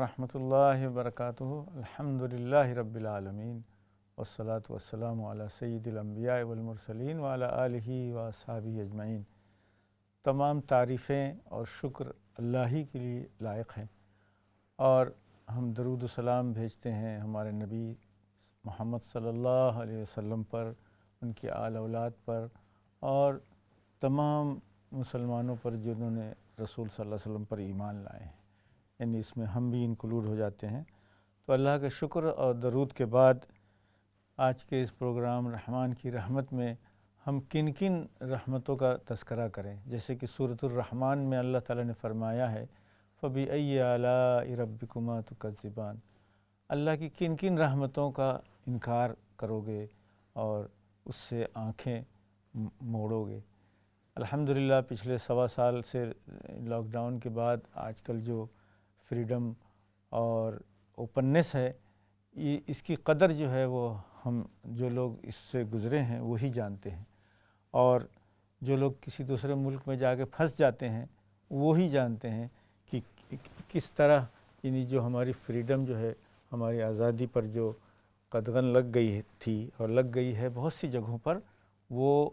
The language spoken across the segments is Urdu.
ورحمۃ اللہ وبرکاتہ۔ الحمدللہ رب العالمین والصلاة والسلام علی سید الانبیاء والمرسلین وعلی آلہ واصحابہ اجمعین۔ تمام تعریفیں اور شکر اللہ ہی کے لیے لائق ہیں، اور ہم درود و سلام بھیجتے ہیں ہمارے نبی محمد صلی اللہ علیہ وسلم پر، ان کے آل اولاد پر، اور تمام مسلمانوں پر جنہوں نے رسول صلی اللہ علیہ وسلم پر ایمان لائے ہیں، یعنی اس میں ہم بھی انکلوڈ ہو جاتے ہیں۔ تو اللہ کے شکر اور درود کے بعد آج کے اس پروگرام رحمان کی رحمت میں ہم کن کن رحمتوں کا تذکرہ کریں، جیسے کہ سورۃ الرحمن میں اللہ تعالیٰ نے فرمایا ہے فَبِأَيِّ آلَاءِ رَبِّكُمَا تُكَذِّبَانِ، اللہ کی کن کن رحمتوں کا انکار کرو گے اور اس سے آنکھیں موڑو گے۔ الحمدللہ پچھلے سوا سال سے لاک ڈاؤن کے بعد آج کل جو فریڈم اور اوپننس ہے، اس کی قدر جو ہے وہ ہم جو لوگ اس سے گزرے ہیں وہی جانتے ہیں، اور جو لوگ کسی دوسرے ملک میں جا کے پھنس جاتے ہیں وہی جانتے ہیں کہ کس طرح یعنی جو ہماری فریڈم جو ہے، ہماری آزادی پر جو قدغن لگ گئی تھی اور لگ گئی ہے بہت سی جگہوں پر، وہ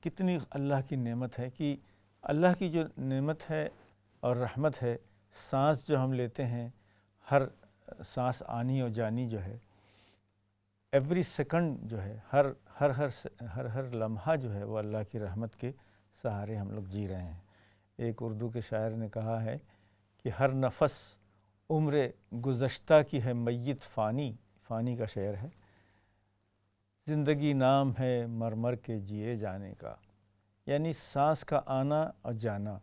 کتنی اللہ کی نعمت ہے کہ اللہ کی جو نعمت ہے اور رحمت ہے، سانس جو ہم لیتے ہیں، ہر سانس آنی اور جانی جو ہے، ایوری سیکنڈ جو ہے، ہر لمحہ جو ہے وہ اللہ کی رحمت کے سہارے ہم لوگ جی رہے ہیں۔ ایک اردو کے شاعر نے کہا ہے کہ ہر نفس عمر گزشتہ کی ہے میت فانی کا شعر ہے، زندگی نام ہے مر کے جیے جانے کا، یعنی سانس کا آنا اور جانا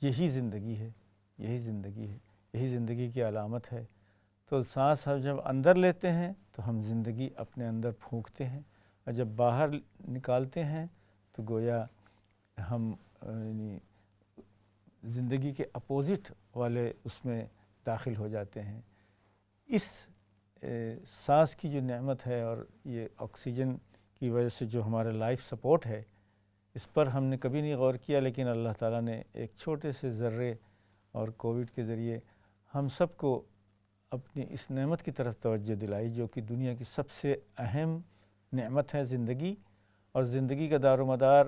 یہی زندگی ہے، یہی زندگی کی علامت ہے۔ تو سانس ہم جب اندر لیتے ہیں تو ہم زندگی اپنے اندر پھونکتے ہیں، اور جب باہر نکالتے ہیں تو گویا ہم یعنی زندگی کے اپوزٹ والے اس میں داخل ہو جاتے ہیں۔ اس سانس کی جو نعمت ہے اور یہ آکسیجن کی وجہ سے جو ہمارا لائف سپورٹ ہے، اس پر ہم نے کبھی نہیں غور کیا، لیکن اللہ تعالیٰ نے ایک چھوٹے سے ذرے اور کووڈ کے ذریعے ہم سب کو اپنی اس نعمت کی طرف توجہ دلائی، جو کہ دنیا کی سب سے اہم نعمت ہے زندگی، اور زندگی کا دار و مدار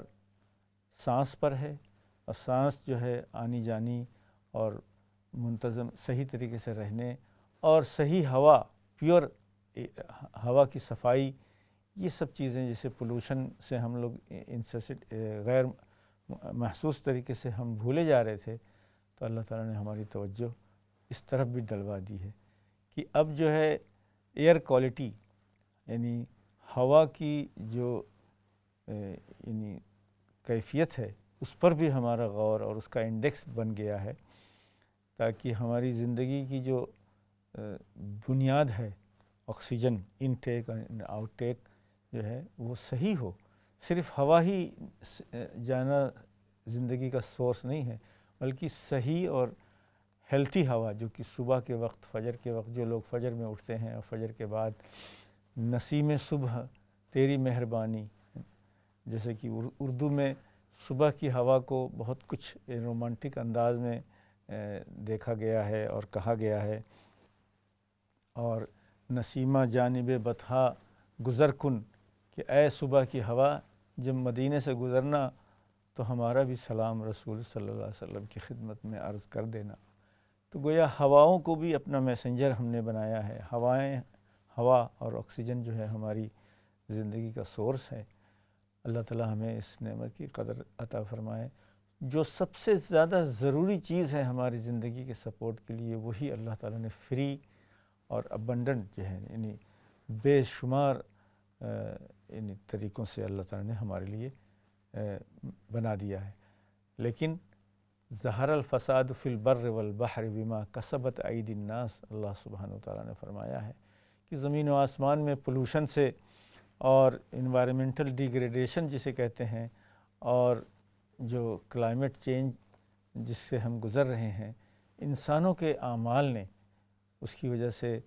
سانس پر ہے، اور سانس جو ہے آنی جانی اور منتظم صحیح طریقے سے رہنے، اور صحیح ہوا، پیور ہوا کی صفائی، یہ سب چیزیں جیسے پولوشن سے ہم لوگ غیر محسوس طریقے سے ہم بھولے جا رہے تھے، تو اللہ تعالیٰ نے ہماری توجہ اس طرف بھی ڈلوا دی ہے کہ اب جو ہے ایئر کوالٹی، یعنی ہوا کی جو یعنی کیفیت ہے، اس پر بھی ہمارا غور اور اس کا انڈیکس بن گیا ہے، تاکہ ہماری زندگی کی جو بنیاد ہے، آکسیجن انٹیک اور آؤٹ ٹیک جو ہے وہ صحیح ہو۔ صرف ہوا ہی جانا زندگی کا سورس نہیں ہے، بلکہ صحیح اور ہیلتھی ہوا، جو کہ صبح کے وقت، فجر کے وقت جو لوگ فجر میں اٹھتے ہیں اور فجر کے بعد نسیم صبح تیری مہربانی، جیسے کہ اردو میں صبح کی ہوا کو بہت کچھ رومانٹک انداز میں دیکھا گیا ہے اور کہا گیا ہے، اور نسیمہ جانب بطحا گزر کن، کہ اے صبح کی ہوا جب مدینے سے گزرنا تو ہمارا بھی سلام رسول صلی اللہ علیہ وسلم کی خدمت میں عرض کر دینا۔ تو گویا ہواؤں کو بھی اپنا میسنجر ہم نے بنایا ہے۔ ہوا اور آکسیجن جو ہے ہماری زندگی کا سورس ہے۔ اللہ تعالیٰ ہمیں اس نعمت کی قدر عطا فرمائے۔ جو سب سے زیادہ ضروری چیز ہے ہماری زندگی کے سپورٹ کے لیے، وہی اللہ تعالیٰ نے فری اور ابنڈنٹ جو ہے، یعنی بے شمار یعنی طریقوں سے اللہ تعالیٰ نے ہمارے لیے بنا دیا ہے۔ لیکن ظہر الفساد فی البر والبحر بما کسبت ایدی الناس، اللہ سبحانہ وتعالیٰ نے فرمایا ہے کہ زمین و آسمان میں پولوشن سے اور انوائرمنٹل ڈیگریڈیشن جسے کہتے ہیں، اور جو کلائمیٹ چینج جس سے ہم گزر رہے ہیں، انسانوں کے اعمال نے اس کی وجہ سے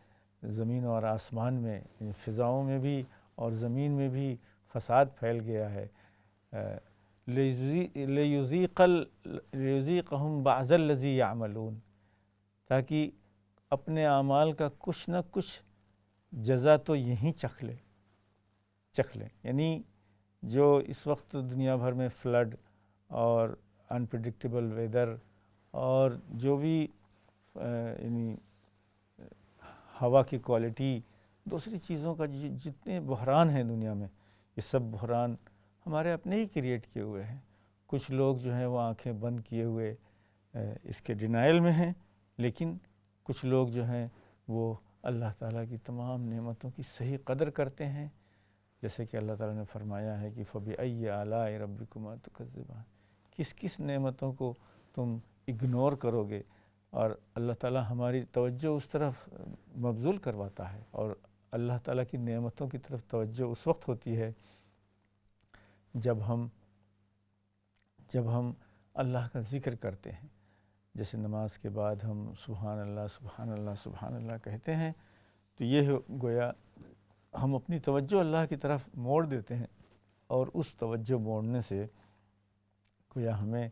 زمین اور آسمان میں، فضاؤں میں بھی اور زمین میں بھی فساد پھیل گیا ہے۔ لیذیقہم بعض الذی یعملون، تاکہ اپنے اعمال کا کچھ نہ کچھ جزا تو یہیں چکھ لے. یعنی جو اس وقت دنیا بھر میں فلڈ اور انپریڈکٹیبل ویدر اور جو بھی یعنی ہوا کی کوالٹی، دوسری چیزوں کا جتنے بحران ہیں دنیا میں، یہ سب بحران ہمارے اپنے ہی کریٹ کیے ہوئے ہیں. کچھ لوگ جو ہیں وہ آنکھیں بند کیے ہوئے اس کے ڈینائل میں ہیں، لیکن کچھ لوگ جو ہیں وہ اللہ تعالیٰ کی تمام نعمتوں کی صحیح قدر کرتے ہیں. جیسے کہ اللہ تعالیٰ نے فرمایا ہے کہ فَبِأَيِّ آلَاءِ رَبِّكُمَا تُكَذِّبَانِ، کس نعمتوں کو تم اگنور کرو گے. اور اللہ تعالیٰ ہماری توجہ اس طرف مبذول کرواتا ہے، اور اللہ تعالیٰ کی نعمتوں کی طرف توجہ اس وقت ہوتی ہے جب ہم اللہ کا ذکر کرتے ہیں. جیسے نماز کے بعد ہم سبحان اللہ سبحان اللہ سبحان اللہ کہتے ہیں، تو یہ گویا ہم اپنی توجہ اللہ کی طرف موڑ دیتے ہیں، اور اس توجہ موڑنے سے گویا ہمیں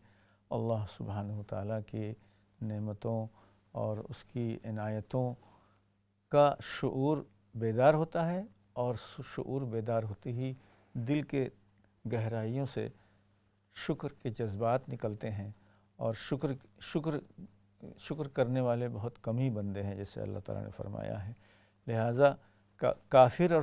اللہ سبحانہ وتعالیٰ کی نعمتوں اور اس کی عنایتوں کا شعور بیدار ہوتا ہے، اور شعور بیدار ہوتے ہی دل کے گہرائیوں سے شکر کے جذبات نکلتے ہیں. اور شکر کرنے والے بہت کم ہی بندے ہیں، جیسے اللہ تعالیٰ نے فرمایا ہے. لہٰذا کافر اور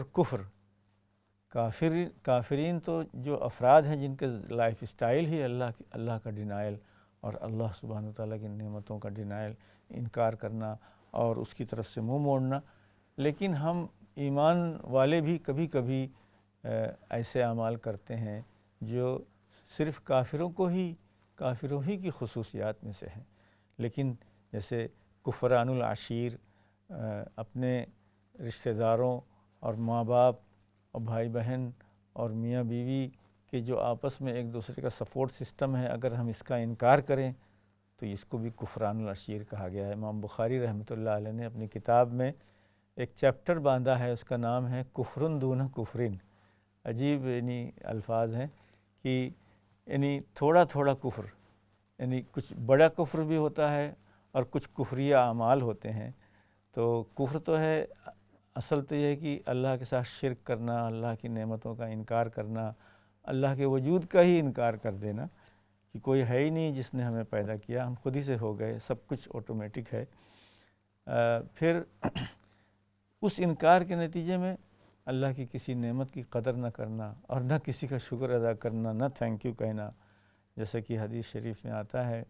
کافرین تو جو افراد ہیں جن کے لائف اسٹائل ہی اللہ کا ڈینائل اور اللہ سبحانہ وتعالیٰ کی نعمتوں کا ڈینائل، انکار کرنا اور اس کی طرف سے منہ موڑنا. لیکن ہم ایمان والے بھی کبھی کبھی ایسے اعمال کرتے ہیں جو صرف کافروں ہی کی خصوصیات میں سے ہیں. لیکن جیسے کفران العشیر، اپنے رشتہ داروں اور ماں باپ اور بھائی بہن اور میاں بیوی کے جو آپس میں ایک دوسرے کا سپورٹ سسٹم ہے، اگر ہم اس کا انکار کریں تو اس کو بھی کفران العشیر کہا گیا ہے. امام بخاری رحمۃ اللہ علیہ نے اپنی کتاب میں ایک چیپٹر باندھا ہے، اس کا نام ہے کفرن دون کفرن. عجیب یعنی الفاظ ہیں کہ یعنی تھوڑا تھوڑا کفر، یعنی کچھ بڑا کفر بھی ہوتا ہے اور کچھ کفریہ اعمال ہوتے ہیں. تو کفر تو ہے، اصل تو یہ ہے کہ اللہ کے ساتھ شرک کرنا، اللہ کی نعمتوں کا انکار کرنا، اللہ کے وجود کا ہی انکار کر دینا کہ کوئی ہے ہی نہیں جس نے ہمیں پیدا کیا، ہم خود ہی سے ہو گئے، سب کچھ آٹومیٹک ہے. پھر اس انکار کے نتیجے میں اللہ کی کسی نعمت کی قدر نہ کرنا اور نہ کسی کا شکر ادا کرنا، نہ تھینک یو کہنا. جیسا کہ حدیث شریف میں آتا ہے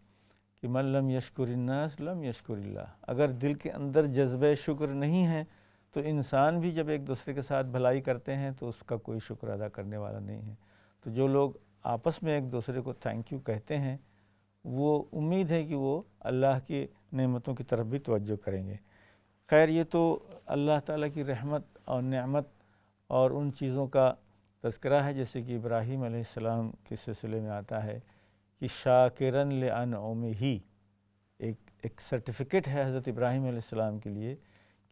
کہ من لم یشکر الناس لم یشکر اللہ. اگر دل کے اندر جذبہ شکر نہیں ہے تو انسان بھی جب ایک دوسرے کے ساتھ بھلائی کرتے ہیں تو اس کا کوئی شکر ادا کرنے والا نہیں ہے. تو جو لوگ آپس میں ایک دوسرے کو تھینک یو کہتے ہیں، وہ امید ہے کہ وہ اللہ کی نعمتوں کی طرف بھی توجہ کریں گے. خیر، یہ تو اللہ تعالیٰ کی رحمت اور نعمت اور ان چیزوں کا تذکرہ ہے، جیسے کہ ابراہیم علیہ السلام کے سلسلے میں آتا ہے کہ شاکرن لانعمہ، ایک سرٹیفکیٹ ہے حضرت ابراہیم علیہ السلام کے لیے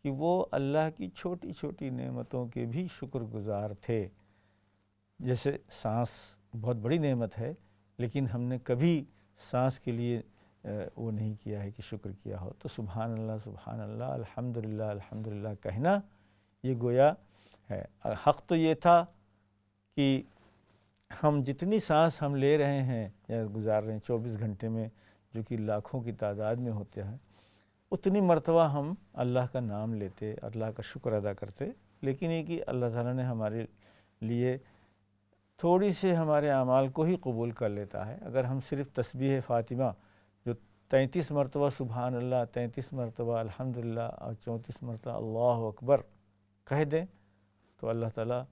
کہ وہ اللہ کی چھوٹی چھوٹی نعمتوں کے بھی شکر گزار تھے. جیسے سانس بہت بڑی نعمت ہے، لیکن ہم نے کبھی سانس کے لیے وہ نہیں کیا ہے کہ شکر کیا ہو. تو سبحان اللہ الحمدللہ الحمدللہ کہنا یہ گویا ہے. حق تو یہ تھا کہ ہم جتنی سانس ہم لے رہے ہیں یا گزار رہے ہیں 24 گھنٹے میں، جو کہ لاکھوں کی تعداد میں ہوتے ہیں، اتنی مرتبہ ہم اللہ کا نام لیتے، اللہ کا شکر ادا کرتے. لیکن یہ کہ اللہ تعالیٰ نے ہمارے لیے تھوڑی سے ہمارے اعمال کو ہی قبول کر لیتا ہے. اگر ہم صرف تسبیح فاطمہ جو 33 مرتبہ سبحان اللہ، 33 مرتبہ الحمدللہ اور 34 مرتبہ اللہ اکبر کہہ دیں تو اللہ تعالیٰ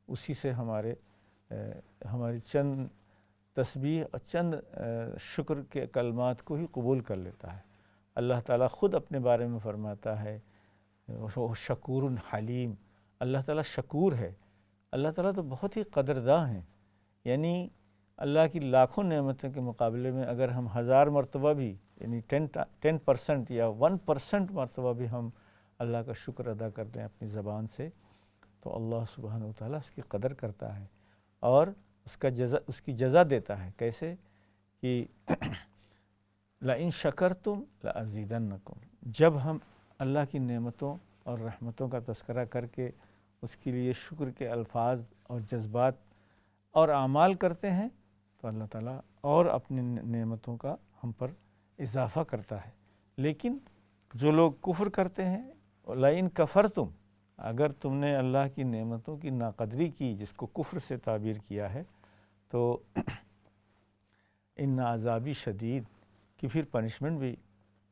اسی سے ہماری چند تسبیح اور چند شکر کے کلمات کو ہی قبول کر لیتا ہے. اللہ تعالیٰ خود اپنے بارے میں فرماتا ہے وہ شکور حلیم. اللہ تعالیٰ شکور ہے. اللہ تعالیٰ تو بہت ہی قدرداں ہیں. یعنی اللہ کی لاکھوں نعمتوں کے مقابلے میں اگر ہم 1000 مرتبہ بھی، یعنی 10% یا 1% مرتبہ بھی ہم اللہ کا شکر ادا کر دیں اپنی زبان سے، تو اللہ سبحانہ وتعالیٰ اس کی قدر کرتا ہے اور اس کی جزا دیتا ہے. کیسے کہ لَإِن شَكَرْتُمْ لَأَزِيدَنَّكُمْ، جب ہم اللہ کی نعمتوں اور رحمتوں کا تذکرہ کر کے اس کے لیے شکر کے الفاظ اور جذبات اور اعمال کرتے ہیں تو اللہ تعالیٰ اور اپنی نعمتوں کا ہم پر اضافہ کرتا ہے۔ لیکن جو لوگ کفر کرتے ہیں، لَئِن کَفَرْتُم، اگر تم نے اللہ کی نعمتوں کی ناقدری کی، جس کو کفر سے تعبیر کیا ہے، تو ان عذابی شدید کی پھر پنشمنٹ بھی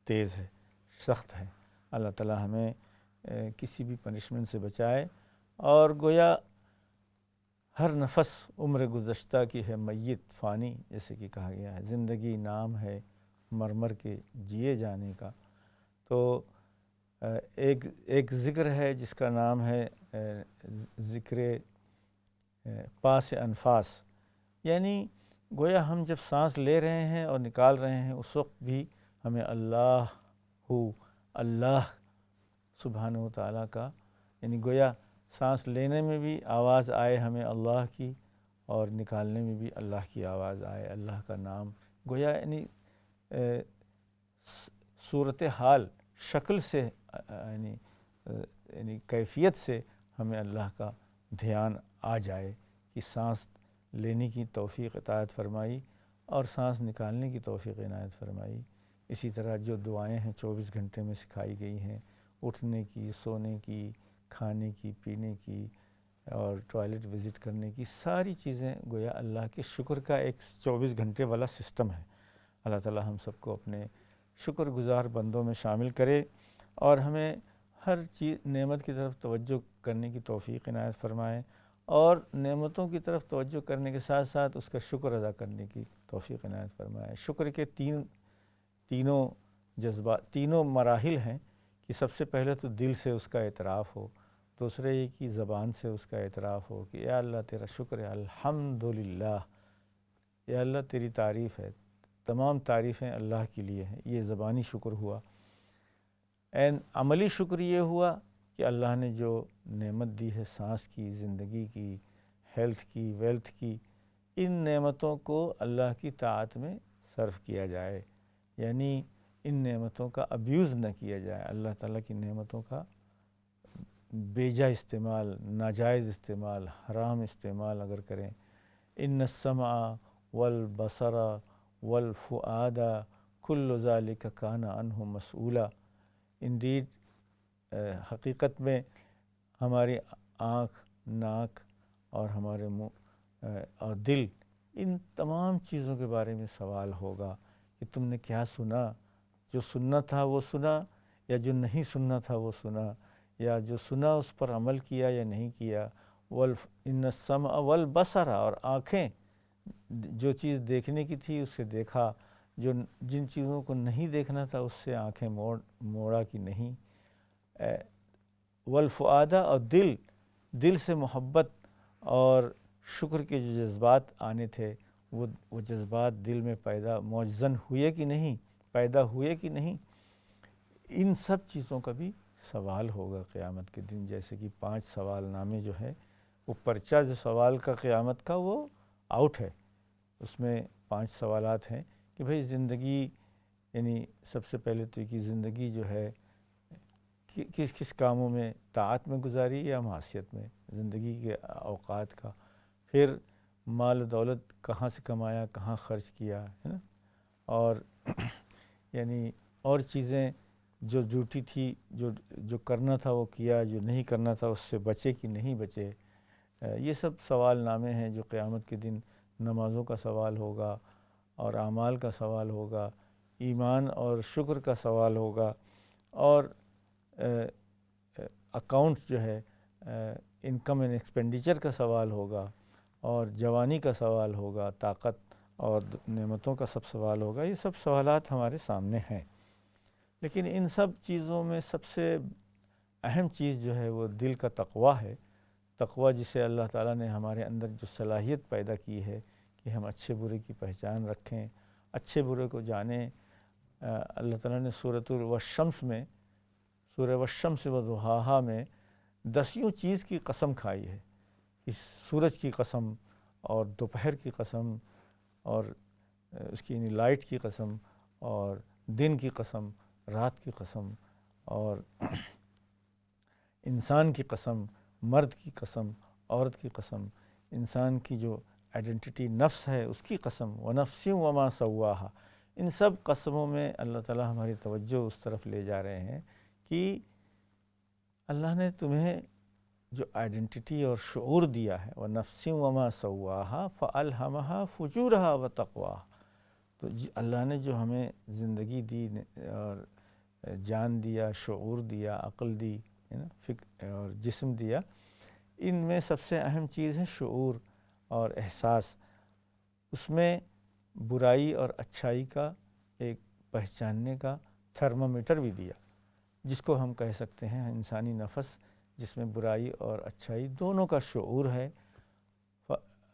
تیز ہے، سخت ہے۔ اللہ تعالیٰ ہمیں کسی بھی پنشمنٹ سے بچائے، اور گویا ہر نفس عمر گزشتہ کی ہے میت فانی، جیسے کہ کہا گیا ہے، زندگی نام ہے مرمر کے جیے جانے کا۔ تو ایک ذکر ہے جس کا نام ہے ذکر پاس انفاس، یعنی گویا ہم جب سانس لے رہے ہیں اور نکال رہے ہیں اس وقت بھی ہمیں اللہ سبحانہ و تعالیٰ کا، یعنی گویا سانس لینے میں بھی آواز آئے ہمیں اللہ کی، اور نکالنے میں بھی اللہ کی آواز آئے، اللہ کا نام، گویا یعنی صورتحال شکل سے یعنی کیفیت سے ہمیں اللہ کا دھیان آ جائے کہ سانس لینے کی توفیق عطایت فرمائی اور سانس نکالنے کی توفیق عنایت فرمائی۔ اسی طرح جو دعائیں ہیں 24 گھنٹے میں سکھائی گئی ہیں، اٹھنے کی، سونے کی، کھانے کی، پینے کی اور ٹوائلٹ وزٹ کرنے کی، ساری چیزیں گویا اللہ کے شکر کا ایک 24 گھنٹے والا سسٹم ہے۔ اللہ تعالیٰ ہم سب کو اپنے شکر گزار بندوں میں شامل کرے اور ہمیں ہر چیز نعمت کی طرف توجہ کرنے کی توفیق عنایت فرمائے، اور نعمتوں کی طرف توجہ کرنے کے ساتھ ساتھ اس کا شکر ادا کرنے کی توفیق عنایت فرمائے۔ شکر کے تینوں جذبات، تینوں مراحل ہیں کہ سب سے پہلے تو دل سے اس کا اعتراف ہو، دوسرے یہ کہ زبان سے اس کا اعتراف ہو کہ یا اللہ تیرا شکر ہے، الحمدللہ، یا اللہ تیری تعریف ہے، تمام تعریفیں اللہ کے لیے ہیں، یہ زبانی شکر ہوا۔ عملی شکر یہ ہوا کہ اللہ نے جو نعمت دی ہے سانس کی، زندگی کی، ہیلتھ کی، ویلتھ کی، ان نعمتوں کو اللہ کی طاعت میں صرف کیا جائے، یعنی ان نعمتوں کا ابیوز نہ کیا جائے، اللہ تعالیٰ کی نعمتوں کا بیجا استعمال، ناجائز استعمال، حرام استعمال اگر کریں۔ ان السمع والبصر والفؤاد کل ذلک کان عنہ مسئولا۔ انڈیڈ حقیقت میں ہماری آنکھ، ناک اور ہمارے منہ اور دل، ان تمام چیزوں کے بارے میں سوال ہوگا کہ تم نے کیا سنا، جو سننا تھا وہ سنا یا جو نہیں سننا تھا وہ سنا، یا جو سنا اس پر عمل کیا یا نہیں کیا۔ ان السمع والبصر، اور آنکھیں، جو چیز دیکھنے کی تھی اسے دیکھا، جن چیزوں کو نہیں دیکھنا تھا اس سے آنکھیں موڑا کہ نہیں۔ والفؤاد، اور دل سے محبت اور شکر کے جو جذبات آنے تھے وہ جذبات دل میں معجزن ہوئے کہ نہیں، پیدا ہوئے کہ نہیں۔ ان سب چیزوں کا بھی سوال ہوگا قیامت کے دن، جیسے کہ 5 سوال نامے جو ہے، وہ پرچہ جو سوال کا قیامت کا وہ آؤٹ ہے، اس میں 5 سوالات ہیں کہ بھئی زندگی، یعنی سب سے پہلے تو کہ زندگی جو ہے کس کاموں میں طاعت میں گزاری یا معصیت میں، زندگی کے اوقات کا، پھر مال و دولت کہاں سے کمایا، کہاں خرچ کیا، ہے نا، اور یعنی اور چیزیں جو ڈیوٹی تھی، جو کرنا تھا وہ کیا، جو نہیں کرنا تھا اس سے بچے کہ نہیں بچے۔ یہ سب سوال نامے ہیں جو قیامت کے دن، نمازوں کا سوال ہوگا اور اعمال کا سوال ہوگا، ایمان اور شکر کا سوال ہوگا، اور اکاؤنٹس جو ہے، انکم اینڈ ایکسپینڈیچر کا سوال ہوگا، اور جوانی کا سوال ہوگا، طاقت اور نعمتوں کا سب سوال ہوگا۔ یہ سب سوالات ہمارے سامنے ہیں، لیکن ان سب چیزوں میں سب سے اہم چیز جو ہے وہ دل کا تقویٰ ہے۔ تقویٰ جسے اللہ تعالیٰ نے ہمارے اندر جو صلاحیت پیدا کی ہے کہ ہم اچھے برے کی پہچان رکھیں، اچھے برے کو جانیں۔ اللہ تعالیٰ نے سورۃ والشمس میں، سورہ والشمس وضحاہا میں 10 چیز کی قسم کھائی ہے، اس سورج کی قسم اور دوپہر کی قسم اور اس کی لائٹ کی قسم اور دن کی قسم، رات کی قسم اور انسان کی قسم، مرد کی قسم، عورت کی قسم، انسان کی جو آئیڈنٹی نفس ہے اس کی قسم، وَنَفْسٍ وَمَا سَوَّاهَا، ان سب قسموں میں اللہ تعالیٰ ہماری توجہ اس طرف لے جا رہے ہیں کہ اللہ نے تمہیں جو آئیڈنٹی اور شعور دیا ہے، وَنَفْسٍ وَمَا سَوَّاهَا فَأَلْهَمَهَا فُجُورَهَا وَتَقْوَاهَا، تو اللہ نے جو ہمیں زندگی دی اور جان دیا، شعور دیا، عقل دی، فکر اور جسم دیا، ان میں سب سے اہم چیز ہے شعور اور احساس۔ اس میں برائی اور اچھائی کا ایک پہچاننے کا تھرمومیٹر بھی دیا، جس کو ہم کہہ سکتے ہیں انسانی نفس، جس میں برائی اور اچھائی دونوں کا شعور ہے۔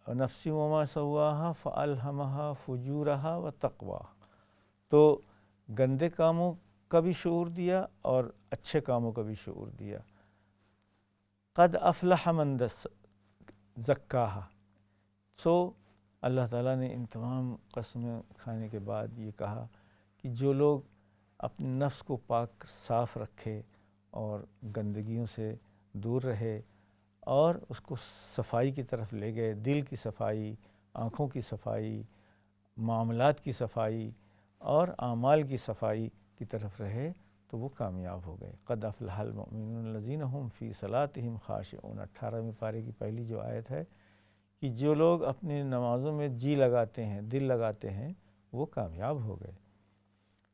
نفسی وما سواہا فالہمہا فجورہا وتقواہا، تو گندے کاموں کا بھی شعور دیا اور اچھے کاموں کا بھی شعور دیا۔ قد افلح من زکاہا، سو اللہ تعالیٰ نے ان تمام قسمیں کھانے کے بعد یہ کہا کہ جو لوگ اپنے نفس کو پاک صاف رکھے اور گندگیوں سے دور رہے اور اس کو صفائی کی طرف لے گئے، دل کی صفائی، آنکھوں کی صفائی، معاملات کی صفائی اور اعمال کی صفائی کی طرف رہے، تو وہ کامیاب ہو گئے۔ قد افلح المؤمنون الذین هم فی صلاتہم خاشعون، 18ویں پارے کی پہلی جو آیت ہے کہ جو لوگ اپنی نمازوں میں جی لگاتے ہیں، دل لگاتے ہیں، وہ کامیاب ہو گئے۔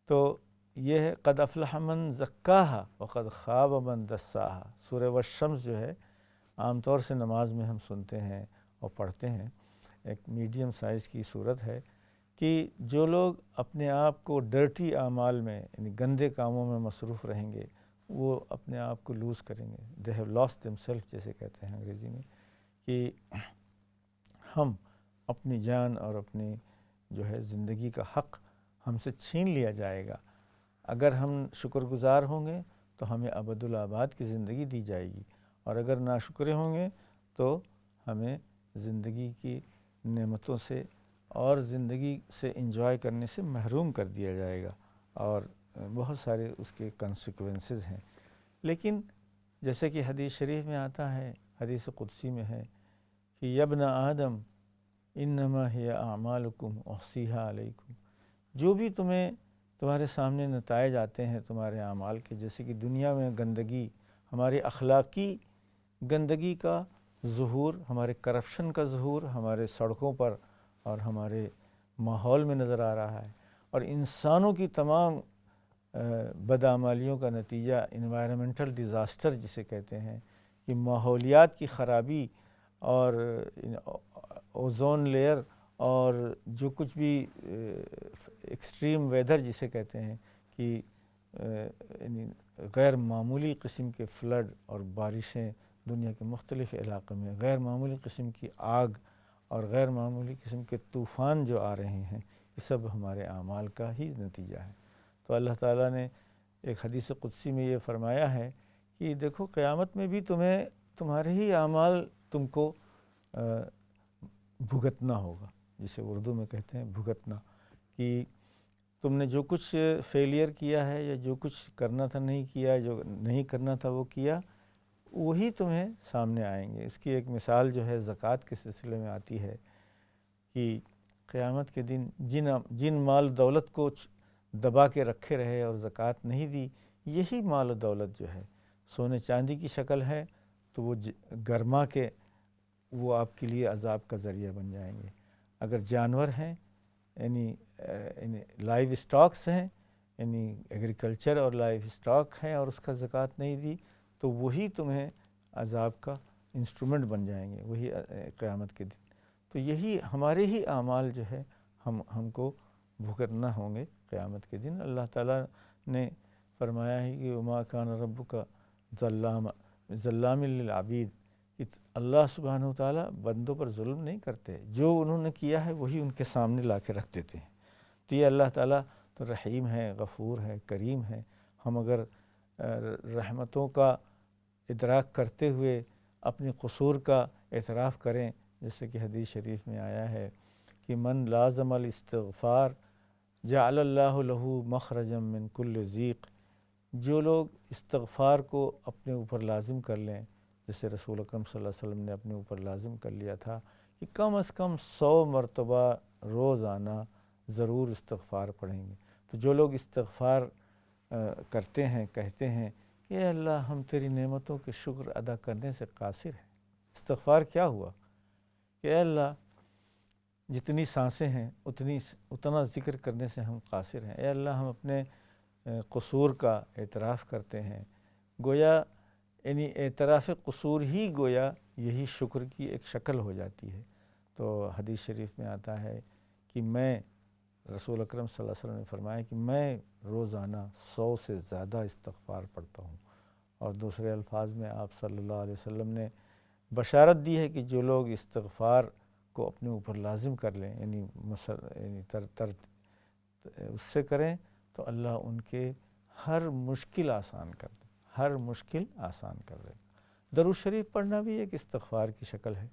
تو یہ ہے قد افلح من زکاہا وقد خاب من دساہا۔ سورہ والشمس جو ہے عام طور سے نماز میں ہم سنتے ہیں اور پڑھتے ہیں، ایک میڈیم سائز کی صورت ہے کہ جو لوگ اپنے آپ کو ڈرٹی اعمال میں یعنی گندے کاموں میں مصروف رہیں گے، وہ اپنے آپ کو لوز کریں گے، they have lost themselves جیسے کہتے ہیں انگریزی میں، کہ ہم اپنی جان اور اپنی جو ہے زندگی کا حق ہم سے چھین لیا جائے گا۔ اگر ہم شکر گزار ہوں گے تو ہمیں ابد الآباد کی زندگی دی جائے گی، اور اگر ناشکرے ہوں گے تو ہمیں زندگی کی نعمتوں سے اور زندگی سے انجوائے کرنے سے محروم کر دیا جائے گا، اور بہت سارے اس کے کنسیکوینسز ہیں۔ لیکن جیسے کہ حدیث شریف میں آتا ہے، حدیث قدسی میں ہے کہ یا ابن آدم انما ہی اعمالکم احصیہا علیکم، جو بھی تمہارے سامنے نتائج آتے ہیں تمہارے اعمال کے، جیسے کہ دنیا میں گندگی، ہماری اخلاقی گندگی کا ظہور، ہمارے کرپشن کا ظہور ہمارے سڑکوں پر اور ہمارے ماحول میں نظر آ رہا ہے، اور انسانوں کی تمام بدعمالیوں کا نتیجہ انوائرمنٹل ڈیزاسٹر جسے کہتے ہیں، کہ ماحولیات کی خرابی اور اوزون لیئر اور جو کچھ بھی ایکسٹریم ویدر جسے کہتے ہیں کہ غیر معمولی قسم کے فلڈ اور بارشیں دنیا کے مختلف علاقوں میں، غیر معمولی قسم کی آگ اور غیر معمولی قسم کے طوفان جو آ رہے ہیں، یہ سب ہمارے اعمال کا ہی نتیجہ ہے۔ تو اللہ تعالیٰ نے ایک حدیث قدسی میں یہ فرمایا ہے کہ دیکھو قیامت میں بھی تمہارے ہی اعمال تم کو بھگتنا ہوگا، جسے اردو میں کہتے ہیں بھگتنا، کہ تم نے جو کچھ فیلئر کیا ہے یا جو کچھ کرنا تھا نہیں کیا، جو نہیں کرنا تھا وہ کیا، وہی تمہیں سامنے آئیں گے۔ اس کی ایک مثال جو ہے زکوٰۃ کے سلسلے میں آتی ہے کہ قیامت کے دن جن مال دولت کو دبا کے رکھے رہے اور زکوٰۃ نہیں دی، یہی مال و دولت جو ہے سونے چاندی کی شکل ہے، تو وہ گرما کے وہ آپ کے لیے عذاب کا ذریعہ بن جائیں گے۔ اگر جانور ہیں یعنی لائیو اسٹاکس ہیں، یعنی ایگریکلچر اور لائیو اسٹاک ہیں اور اس کا زکوٰۃ نہیں دی، تو وہی تمہیں عذاب کا انسٹرومنٹ بن جائیں گے، وہی قیامت کے دن۔ تو یہی ہمارے ہی اعمال جو ہے ہم کو بھگتنا ہوں گے قیامت کے دن۔ اللہ تعالیٰ نے فرمایا ہے کہ وما کان ربک ظلام للعبید، کہ اللہ سبحانہ وتعالیٰ بندوں پر ظلم نہیں کرتے، جو انہوں نے کیا ہے وہی ان کے سامنے لا کے رکھ دیتے ہیں۔ تو یہ اللہ تعالیٰ تو رحیم ہے، غفور ہے، کریم ہے۔ ہم اگر رحمتوں کا ادراک کرتے ہوئے اپنے قصور کا اعتراف کریں، جیسے کہ حدیث شریف میں آیا ہے کہ من لازم الاستغفار جعل اللہ لہ مخرجا من کل ضیق، جو لوگ استغفار کو اپنے اوپر لازم کر لیں، جیسے رسول اکرم صلی اللہ علیہ وسلم نے اپنے اوپر لازم کر لیا تھا کہ کم از کم 100 مرتبہ روزانہ ضرور استغفار پڑھیں گے، تو جو لوگ استغفار کرتے ہیں، کہتے ہیں کہ اے اللہ ہم تیری نعمتوں کے شکر ادا کرنے سے قاصر ہیں۔ استغفار کیا ہوا کہ اے اللہ جتنی سانسیں ہیں اتنا ذکر کرنے سے ہم قاصر ہیں، اے اللہ ہم اپنے قصور کا اعتراف کرتے ہیں۔ گویا یعنی اعتراف قصور ہی گویا یہی شکر کی ایک شکل ہو جاتی ہے۔ تو حدیث شریف میں آتا ہے کہ میں رسول اکرم صلی اللہ علیہ وسلم نے فرمایا کہ میں روزانہ 100 سے زیادہ استغفار پڑھتا ہوں، اور دوسرے الفاظ میں آپ صلی اللہ علیہ وسلم نے بشارت دی ہے کہ جو لوگ استغفار کو اپنے اوپر لازم کر لیں، یعنی اس سے کریں تو اللہ ان کے ہر مشکل آسان کر دے، ہر مشکل آسان کر دے۔ درود شریف پڑھنا بھی ایک استغفار کی شکل ہے،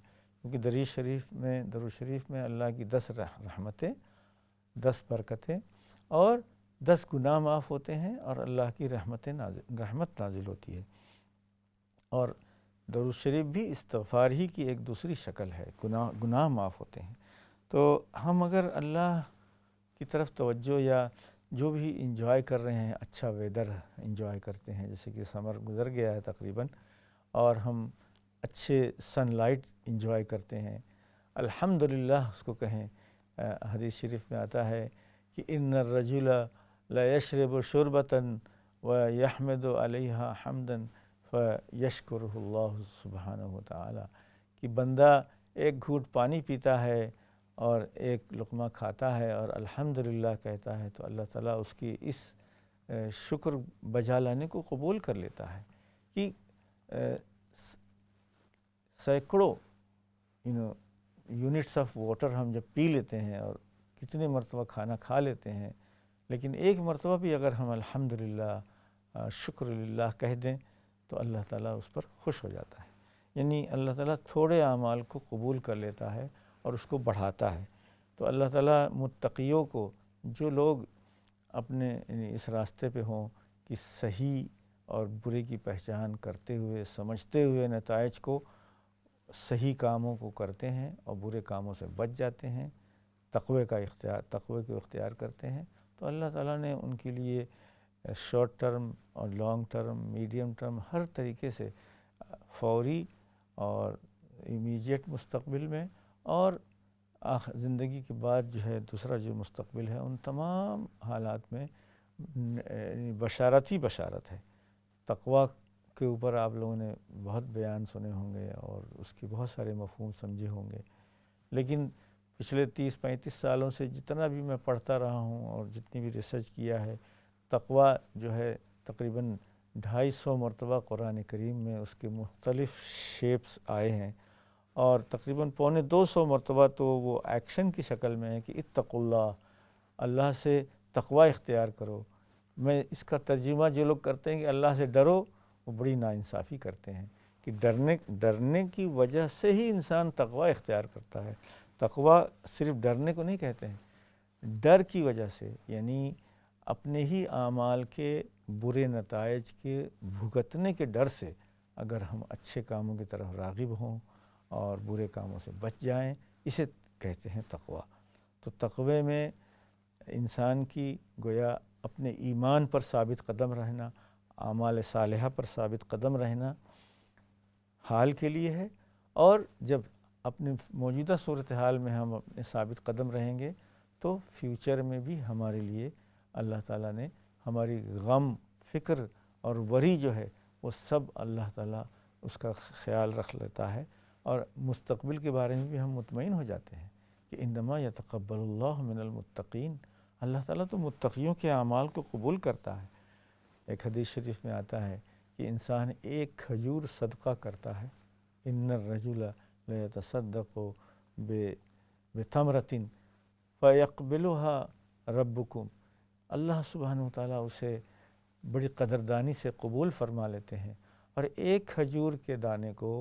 کیونکہ درود شریف میں اللہ کی 10 رحمتیں، 10 برکتیں اور 10 گناہ معاف ہوتے ہیں، اور اللہ کی رحمت نازل ہوتی ہے۔ اور درود شریف بھی استغفار ہی کی ایک دوسری شکل ہے، گناہ معاف ہوتے ہیں۔ تو ہم اگر اللہ کی طرف توجہ، یا جو بھی انجوائے کر رہے ہیں، اچھا ویدر انجوائے کرتے ہیں، جیسے کہ سمر گزر گیا ہے تقریباً، اور ہم اچھے سن لائٹ انجوائے کرتے ہیں، الحمدللہ اس کو کہیں۔ حدیث شریف میں آتا ہے کہ ان الرجل لا یشرب شربۃ ویحمد علیہا حمدا فیشکرہ اللہ سبحانہ وتعالی، کہ بندہ ایک گھونٹ پانی پیتا ہے اور ایک لقمہ کھاتا ہے اور الحمدللہ کہتا ہے، تو اللہ تعالیٰ اس کی اس شکر بجا لانے کو قبول کر لیتا ہے۔ کہ سینکڑوں یونٹس آف واٹر ہم جب پی لیتے ہیں اور کتنے مرتبہ کھانا کھا لیتے ہیں، لیکن ایک مرتبہ بھی اگر ہم الحمدللہ شکر للہ کہہ دیں تو اللہ تعالیٰ اس پر خوش ہو جاتا ہے۔ یعنی اللہ تعالیٰ تھوڑے اعمال کو قبول کر لیتا ہے اور اس کو بڑھاتا ہے۔ تو اللہ تعالیٰ متقیوں کو، جو لوگ اپنے یعنی اس راستے پہ ہوں کہ صحیح اور برے کی پہچان کرتے ہوئے، سمجھتے ہوئے نتائج کو، صحیح کاموں کو کرتے ہیں اور برے کاموں سے بچ جاتے ہیں، تقوی کو اختیار کرتے ہیں، تو اللہ تعالیٰ نے ان کے لیے شارٹ ٹرم اور لانگ ٹرم، میڈیم ٹرم، ہر طریقے سے فوری اور امیجیٹ مستقبل میں اور زندگی کے بعد جو ہے دوسرا جو مستقبل ہے، ان تمام حالات میں بشارت ہی بشارت ہے۔ تقوی کے اوپر آپ لوگوں نے بہت بیان سنے ہوں گے اور اس کے بہت سارے مفہوم سمجھے ہوں گے، لیکن پچھلے 30-35 سالوں سے جتنا بھی میں پڑھتا رہا ہوں اور جتنی بھی ریسرچ کیا ہے، تقوی جو ہے تقریباً 250 مرتبہ قرآن کریم میں اس کے مختلف شیپس آئے ہیں، اور تقریباً 250 مرتبہ تو وہ ایکشن کی شکل میں ہے کہ اتقوا اللہ، اللہ سے تقوی اختیار کرو۔ میں اس کا ترجمہ جو لوگ کرتے ہیں کہ اللہ سے ڈرو، وہ بڑی ناانصافی کرتے ہیں، کہ ڈرنے کی وجہ سے ہی انسان تقوی اختیار کرتا ہے۔ تقوی صرف ڈرنے کو نہیں کہتے ہیں، ڈر کی وجہ سے، یعنی اپنے ہی اعمال کے برے نتائج کے بھگتنے کے ڈر سے اگر ہم اچھے کاموں کی طرف راغب ہوں اور برے کاموں سے بچ جائیں، اسے کہتے ہیں تقوی۔ تو تقوی میں انسان کی گویا اپنے ایمان پر ثابت قدم رہنا، اعمال صالحہ پر ثابت قدم رہنا حال کے لیے ہے، اور جب اپنے موجودہ صورتحال میں ہم اپنے ثابت قدم رہیں گے تو فیوچر میں بھی ہمارے لیے اللہ تعالیٰ نے ہماری غم، فکر اور وری جو ہے وہ سب اللہ تعالیٰ اس کا خیال رکھ لیتا ہے، اور مستقبل کے بارے میں بھی ہم مطمئن ہو جاتے ہیں کہ انما یتقبل اللہ من المتقین، اللہ تعالیٰ تو متقیوں کے اعمال کو قبول کرتا ہے۔ ایک حدیث شریف میں آتا ہے کہ انسان ایک کھجور صدقہ کرتا ہے، ان الرجل لیتصدق بتمرۃ فیقبلها ربکم، اللہ سبحانہ وتعالیٰ اسے بڑی قدردانی سے قبول فرما لیتے ہیں، اور ایک کھجور کے دانے کو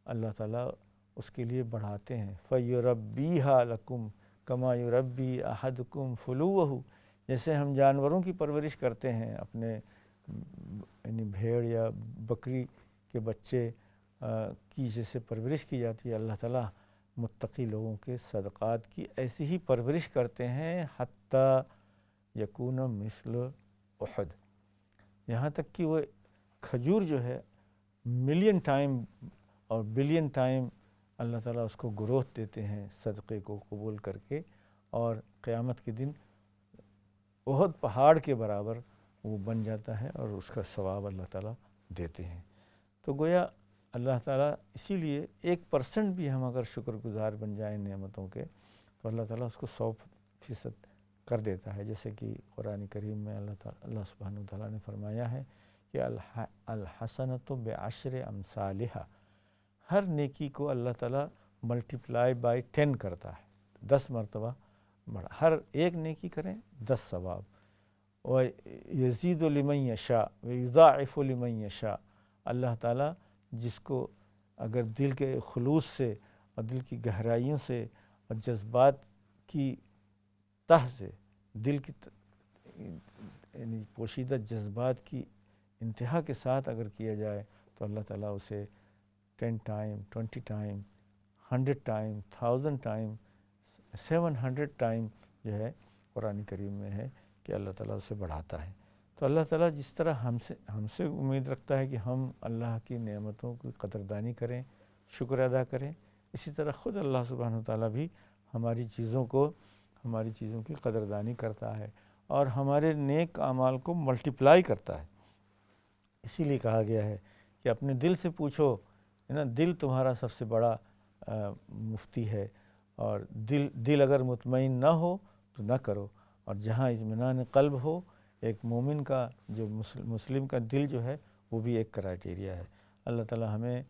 اللہ تعالیٰ اس کے لیے بڑھاتے ہیں۔ فَيُرَبِّيهَا لَكُمْ كَمَا يُرَبِّي أَحَدُكُمْ فُلُوَّهُ، جیسے ہم جانوروں کی پرورش کرتے ہیں، اپنے یعنی بھیڑ یا بکری کے بچے کی جیسے پرورش کی جاتی ہے، اللہ تعالیٰ متقی لوگوں کے صدقات کی ایسی ہی پرورش کرتے ہیں، حتیٰ یکون مثل احد، یہاں تک کہ وہ کھجور جو ہے ملین ٹائم اور بلین ٹائم اللہ تعالیٰ اس کو گروتھ دیتے ہیں صدقے کو قبول کر کے، اور قیامت کے دن احد پہاڑ کے برابر وہ بن جاتا ہے اور اس کا ثواب اللہ تعالیٰ دیتے ہیں۔ تو گویا اللہ تعالیٰ اسی لیے 1% بھی ہم اگر شکر گزار بن جائیں نعمتوں کے تو اللہ تعالیٰ اس کو 100% کر دیتا ہے، جیسے کہ قرآن کریم میں اللہ سبحانہ وتعالیٰ نے فرمایا ہے کہ الحسنۃ بعشر امثالہا، ہر نیکی کو اللہ تعالیٰ ملٹیپلائی بائی 10 کرتا ہے، 10 مرتبہ بڑھا، ہر ایک نیکی کریں 10 ثواب، وَيَزِيدُ لِمَن يَشَاءُ وَيُضَاعِفُ لِمَن يَشَاءُ، اللہ تعالیٰ جس کو اگر دل کے خلوص سے اور دل کی گہرائیوں سے اور جذبات کی تہ سے، دل کی یعنی پوشیدہ جذبات کی انتہا کے ساتھ اگر کیا جائے تو اللہ تعالیٰ اسے 10 time 20 time 100 time 1000 time 700 time جو ہے قرآن کریم میں ہے کہ اللہ تعالیٰ اسے بڑھاتا ہے۔ تو اللہ تعالیٰ جس طرح ہم سے امید رکھتا ہے کہ ہم اللہ کی نعمتوں کی قدردانی کریں، شکر ادا کریں، اسی طرح خود اللہ سبحانہ وتعالیٰ بھی ہماری چیزوں کی قدردانی کرتا ہے اور ہمارے نیک اعمال کو ملٹیپلائی کرتا ہے۔ اسی لیے کہا گیا ہے کہ اپنے دل سے پوچھو، دل تمہارا سب سے بڑا مفتی ہے، اور دل اگر مطمئن نہ ہو تو نہ کرو، اور جہاں اطمینان قلب ہو، ایک مومن کا جو مسلم کا دل جو ہے وہ بھی ایک کرائیٹیریا ہے۔ اللہ تعالیٰ ہمیں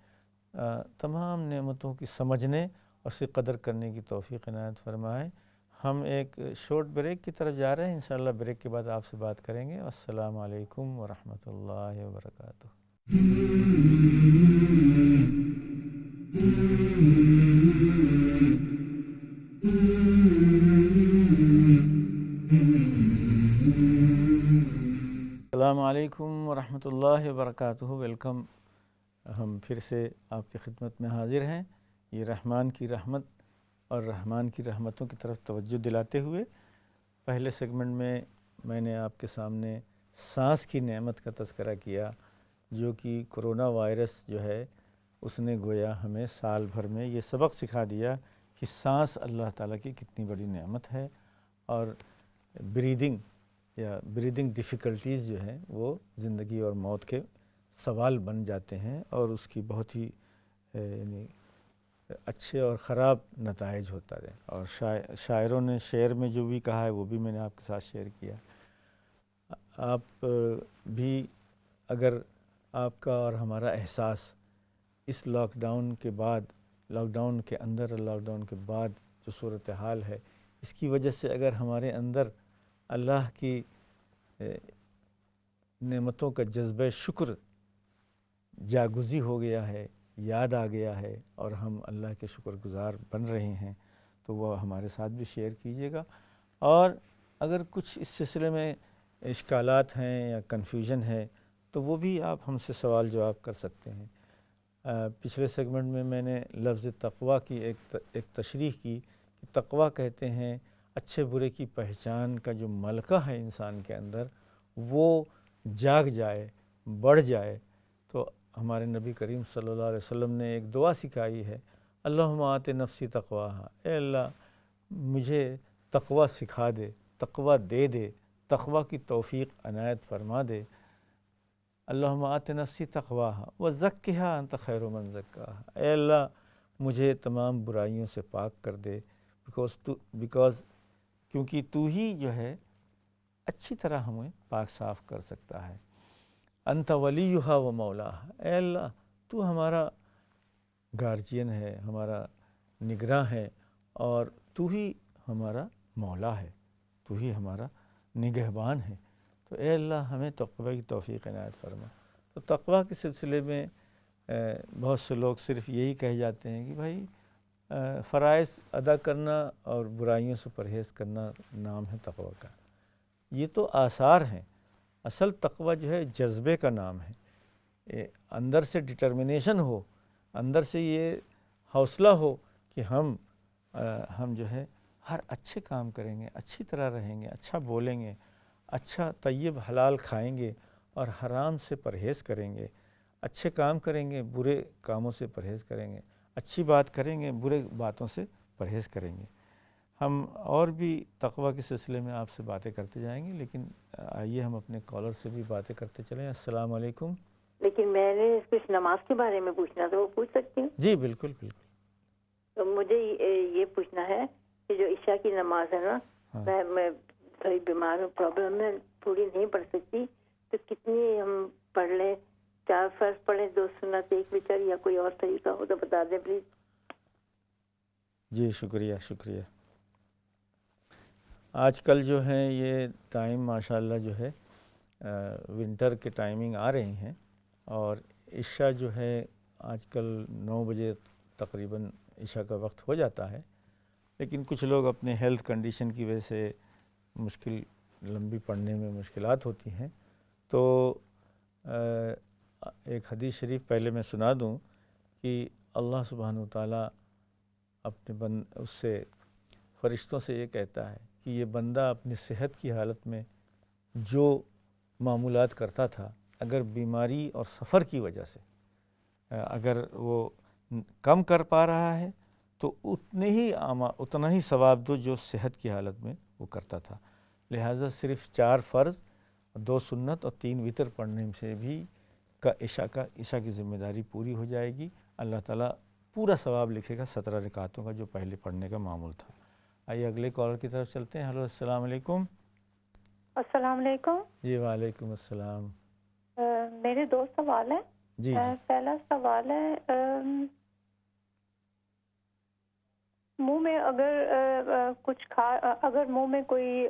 تمام نعمتوں کی سمجھنے اور اس کی قدر کرنے کی توفیق عنایت فرمائے۔ ہم ایک شارٹ بریک کی طرف جا رہے ہیں، انشاءاللہ بریک کے بعد آپ سے بات کریں گے۔ السلام علیکم ورحمۃ اللہ وبرکاتہ۔ السلام علیکم ورحمۃ اللہ وبرکاتہ، ویلکم۔ ہم پھر سے آپ کی خدمت میں حاضر ہیں، یہ رحمان کی رحمت اور رحمان کی رحمتوں کی طرف توجہ دلاتے ہوئے پہلے سیگمنٹ میں نے آپ کے سامنے سانس کی نعمت کا تذکرہ کیا، جو کہ کرونا وائرس جو ہے اس نے گویا ہمیں سال بھر میں یہ سبق سکھا دیا کہ سانس اللہ تعالیٰ کی کتنی بڑی نعمت ہے، اور بریدنگ ڈیفیکلٹیز جو ہیں وہ زندگی اور موت کے سوال بن جاتے ہیں، اور اس کی بہت ہی یعنی اچھے اور خراب نتائج ہوتا ہے۔ اور شاعروں نے شعر میں جو بھی کہا ہے وہ بھی میں نے آپ کے ساتھ شیئر کیا۔ آپ بھی اگر آپ کا اور ہمارا احساس اس لاک ڈاؤن کے بعد، لاک ڈاؤن کے اندر اور لاک ڈاؤن کے بعد جو صورتحال ہے، اس کی وجہ سے اگر ہمارے اندر اللہ کی نعمتوں کا جذبہ شکر جاگزی ہو گیا ہے، یاد آ گیا ہے، اور ہم اللہ کے شکر گزار بن رہے ہیں، تو وہ ہمارے ساتھ بھی شیئر کیجیے گا۔ اور اگر کچھ اس سلسلے میں اشکالات ہیں یا کنفیوژن ہے تو وہ بھی آپ ہم سے سوال جواب کر سکتے ہیں۔ پچھلے سیگمنٹ میں نے لفظ تقویٰ کی ایک تشریح کی کہ تقویٰ کہتے ہیں اچھے برے کی پہچان کا جو ملکہ ہے انسان کے اندر، وہ جاگ جائے، بڑھ جائے۔ تو ہمارے نبی کریم صلی اللہ علیہ وسلم نے ایک دعا سکھائی ہے، اللہم آت نفسی تقواہا، اے اللہ مجھے تقویٰ سکھا دے، تقویٰ دے دے، تقویٰ کی توفیق عنایت فرما دے۔ اللہم آت نفسی تقواہا وزکھا انت خیر من زکاہا، اے اللہ مجھے تمام برائیوں سے پاک کر دے، کیونکہ تو ہی جو ہے اچھی طرح ہمیں پاک صاف کر سکتا ہے۔ انت ولیہا و مولاہا، اے اللہ تو ہمارا گارجین ہے، ہمارا نگراں ہے، اور تو ہی ہمارا مولا ہے، تو ہی ہمارا نگہبان ہے۔ تو اے اللہ ہمیں تقوی کی توفیق عنایت فرما۔ تو تقوی کے سلسلے میں بہت سے لوگ صرف یہی کہہ جاتے ہیں کہ بھائی فرائض ادا کرنا اور برائیوں سے پرہیز کرنا نام ہے تقوی کا۔ یہ تو آثار ہیں، اصل تقویٰ جو ہے جذبے کا نام ہے، اندر سے ڈٹرمنیشن ہو، اندر سے یہ حوصلہ ہو کہ ہم جو ہے ہر اچھے کام کریں گے، اچھی طرح رہیں گے، اچھا بولیں گے، اچھا طیب حلال کھائیں گے اور حرام سے پرہیز کریں گے، اچھے کام کریں گے، برے کاموں سے پرہیز کریں گے، اچھی بات کریں گے، برے باتوں سے پرہیز کریں گے۔ ہم اور بھی تقویٰ کے سلسلے میں آپ سے باتیں کرتے جائیں گے، لیکن آئیے ہم اپنے کالر سے بھی باتیں کرتے چلیں۔ السلام علیکم۔ لیکن میں نے کچھ نماز کے بارے میں پوچھنا تھا، وہ پوچھ سکتی ہوں؟ جی بالکل بالکل۔ تو مجھے یہ پوچھنا ہے کہ جو عشاء کی نماز ہے نا، میں تھوڑی بیمار ہوں، پرابلم میں تھوڑی نہیں پڑھ سکتی، تو کتنی ہم پڑھ لیں؟ 4 فرض پڑھیں، 2 سنت، 1 وتر، یا کوئی اور طریقہ ہو تو بتا دیں پلیز۔ جی شکریہ شکریہ۔ آج کل جو ہے یہ ٹائم ماشاءاللہ جو ہے ونٹر کے ٹائمنگ آ رہی ہیں، اور عشاء جو ہے آج کل 9 بجے تقریباً عشاء کا وقت ہو جاتا ہے، لیکن کچھ لوگ اپنے ہیلتھ کنڈیشن کی وجہ سے لمبی پڑھنے میں مشکلات ہوتی ہیں، تو ایک حدیث شریف پہلے میں سنا دوں کہ اللہ سبحانہ وتعالیٰ اپنے اس سے فرشتوں سے یہ کہتا ہے کہ یہ بندہ اپنی صحت کی حالت میں جو معمولات کرتا تھا، اگر بیماری اور سفر کی وجہ سے اگر وہ کم کر پا رہا ہے تو اتنا ہی ثواب دو جو صحت کی حالت میں وہ کرتا تھا۔ لہٰذا صرف 4 فرض، 2 سنت اور 3 وتر پڑھنے سے بھی عشاء کی ذمہ داری پوری ہو جائے گی۔ اللہ تعالیٰ پورا ثواب لکھے گا 17 رکعتوں کا جو پہلے پڑھنے کا معمول تھا۔ آئیے اگلے کالر کی طرف چلتے ہیں۔ ہلو السلام علیکم۔ السلام علیکم۔ جی وعلیکم السلام۔ میرے 2 سوال ہیں۔ جی پہلا سوال ہے، منہ میں اگر منہ میں کوئی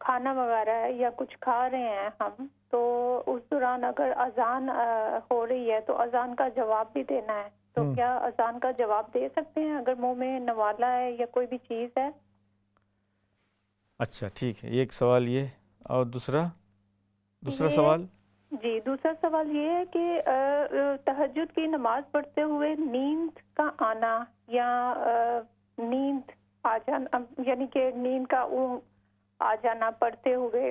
کھانا وغیرہ ہے یا کچھ کھا رہے ہیں ہم، تو اس دوران اگر اذان ہو رہی ہے تو اذان کا جواب بھی دینا ہے، تو کیا اذان کا جواب دے سکتے ہیں اگر منہ میں نوالا ہے یا کوئی بھی چیز ہے؟ اچھا ٹھیک ہے، ایک سوال یہ، اور دوسرا سوال؟ جی دوسرا سوال یہ ہے کہ تہجد کی نماز پڑھتے ہوئے نیند کا آنا یا نیند آ جانا، یعنی کہ نیند کا آ جانا پڑھتے ہوئے،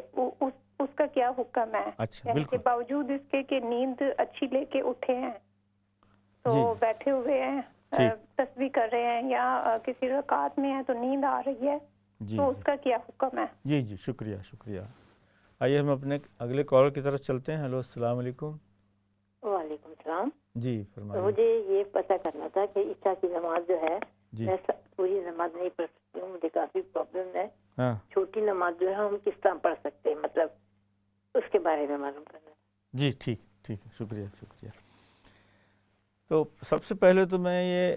اس کا کیا حکم ہے؟ اچھا یعنی کہ بالکل، باوجود اس کے کہ نیند اچھی لے کے اٹھے ہیں تو بیٹھے ہوئے ہیں، تسبیح کر رہے ہیں یا کسی رکعت میں ہیں تو نیند آ رہی ہے، تو اس کا کیا حکم ہے؟ جی شکریہ شکریہ۔ آئیے ہم اپنے اگلے کالر کی طرف چلتے ہیں۔ ہلو السلام علیکم۔ وعلیکم السلام۔ جی فرمائیے۔ مجھے یہ پتہ کرنا تھا کہ عشاء کی نماز جو ہے، میں پوری نماز نہیں پڑھ سکتی ہوں، مجھے کافی پرابلم ہے، چھوٹی نماز جو ہے ہم کس طرح پڑھ سکتے ہیں، مطلب اس کے بارے میں معلوم کرنا ہے۔ جی ٹھیک ہے، شکریہ۔ تو سب سے پہلے تو میں یہ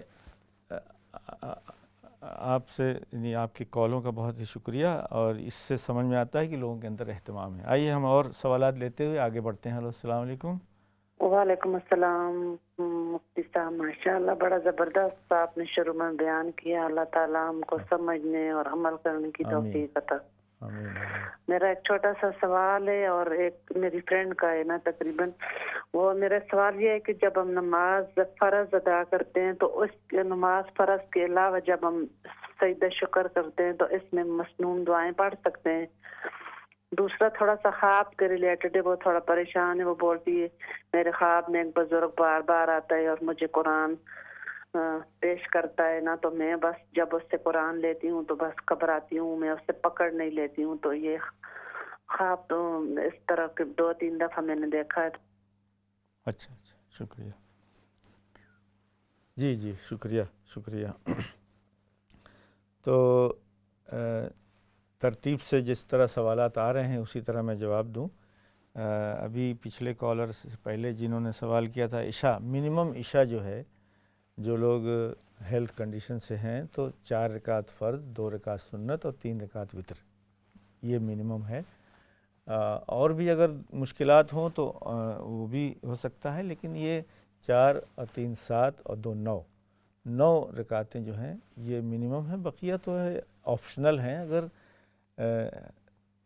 آپ سے، یعنی آپ کی کالوں کا بہت ہی شکریہ، اور اس سے سمجھ میں آتا ہے کہ لوگوں کے اندر اہتمام ہے۔ آئیے ہم اور سوالات لیتے ہوئے آگے بڑھتے ہیں۔ ہلو السلام علیکم۔ وعلیکم السلام۔ مفتی صاحب ماشاء اللہ بڑا زبردست آپ نے شروع میں بیان کیا، اللہ تعالیٰ ہم کو سمجھنے اور عمل کرنے کی توفیق عطا۔ میرا ایک چھوٹا سا سوال ہے، اور ایک میری فرینڈ کا ہے نا تقریباً، وہ میرا سوال یہ ہے کہ جب ہم نماز فرض ادا کرتے ہیں تو اس نماز فرض کے علاوہ جب ہم سجدہ شکر کرتے ہیں تو اس میں مسنون دعائیں پڑھ سکتے ہیں؟ دوسرا تھوڑا سا خواب کے ریلیٹڈ ہے، وہ تھوڑا پریشان ہے، وہ بولتی ہے میرے خواب میں ایک بزرگ بار بار آتا ہے اور مجھے قرآن پیش کرتا ہے نا، تو میں بس جب اس سے قرآن لیتی ہوں تو بس گھبراتی ہوں، میں اس سے پکڑ نہیں لیتی ہوں، تو یہ خواب تو اس طرح کے 2-3 دفعہ میں نے دیکھا ہے۔ اچھا شکریہ۔ جی شکریہ۔ تو ترتیب سے جس طرح سوالات آ رہے ہیں اسی طرح میں جواب دوں۔ ابھی پچھلے کالر سے پہلے جنہوں نے سوال کیا تھا عشاء، منیمم عشاء جو ہے، جو لوگ ہیلتھ کنڈیشن سے ہیں تو 4 رکعت فرض، 2 رکعت سنت اور 3 رکعت وتر، یہ منیمم ہے۔ اور بھی اگر مشکلات ہوں تو وہ بھی ہو سکتا ہے، لیکن یہ 4 اور 3 7 اور 2 9 رکعتیں جو ہیں یہ منیمم ہیں۔ بقیہ تو ہے آپشنل ہیں، اگر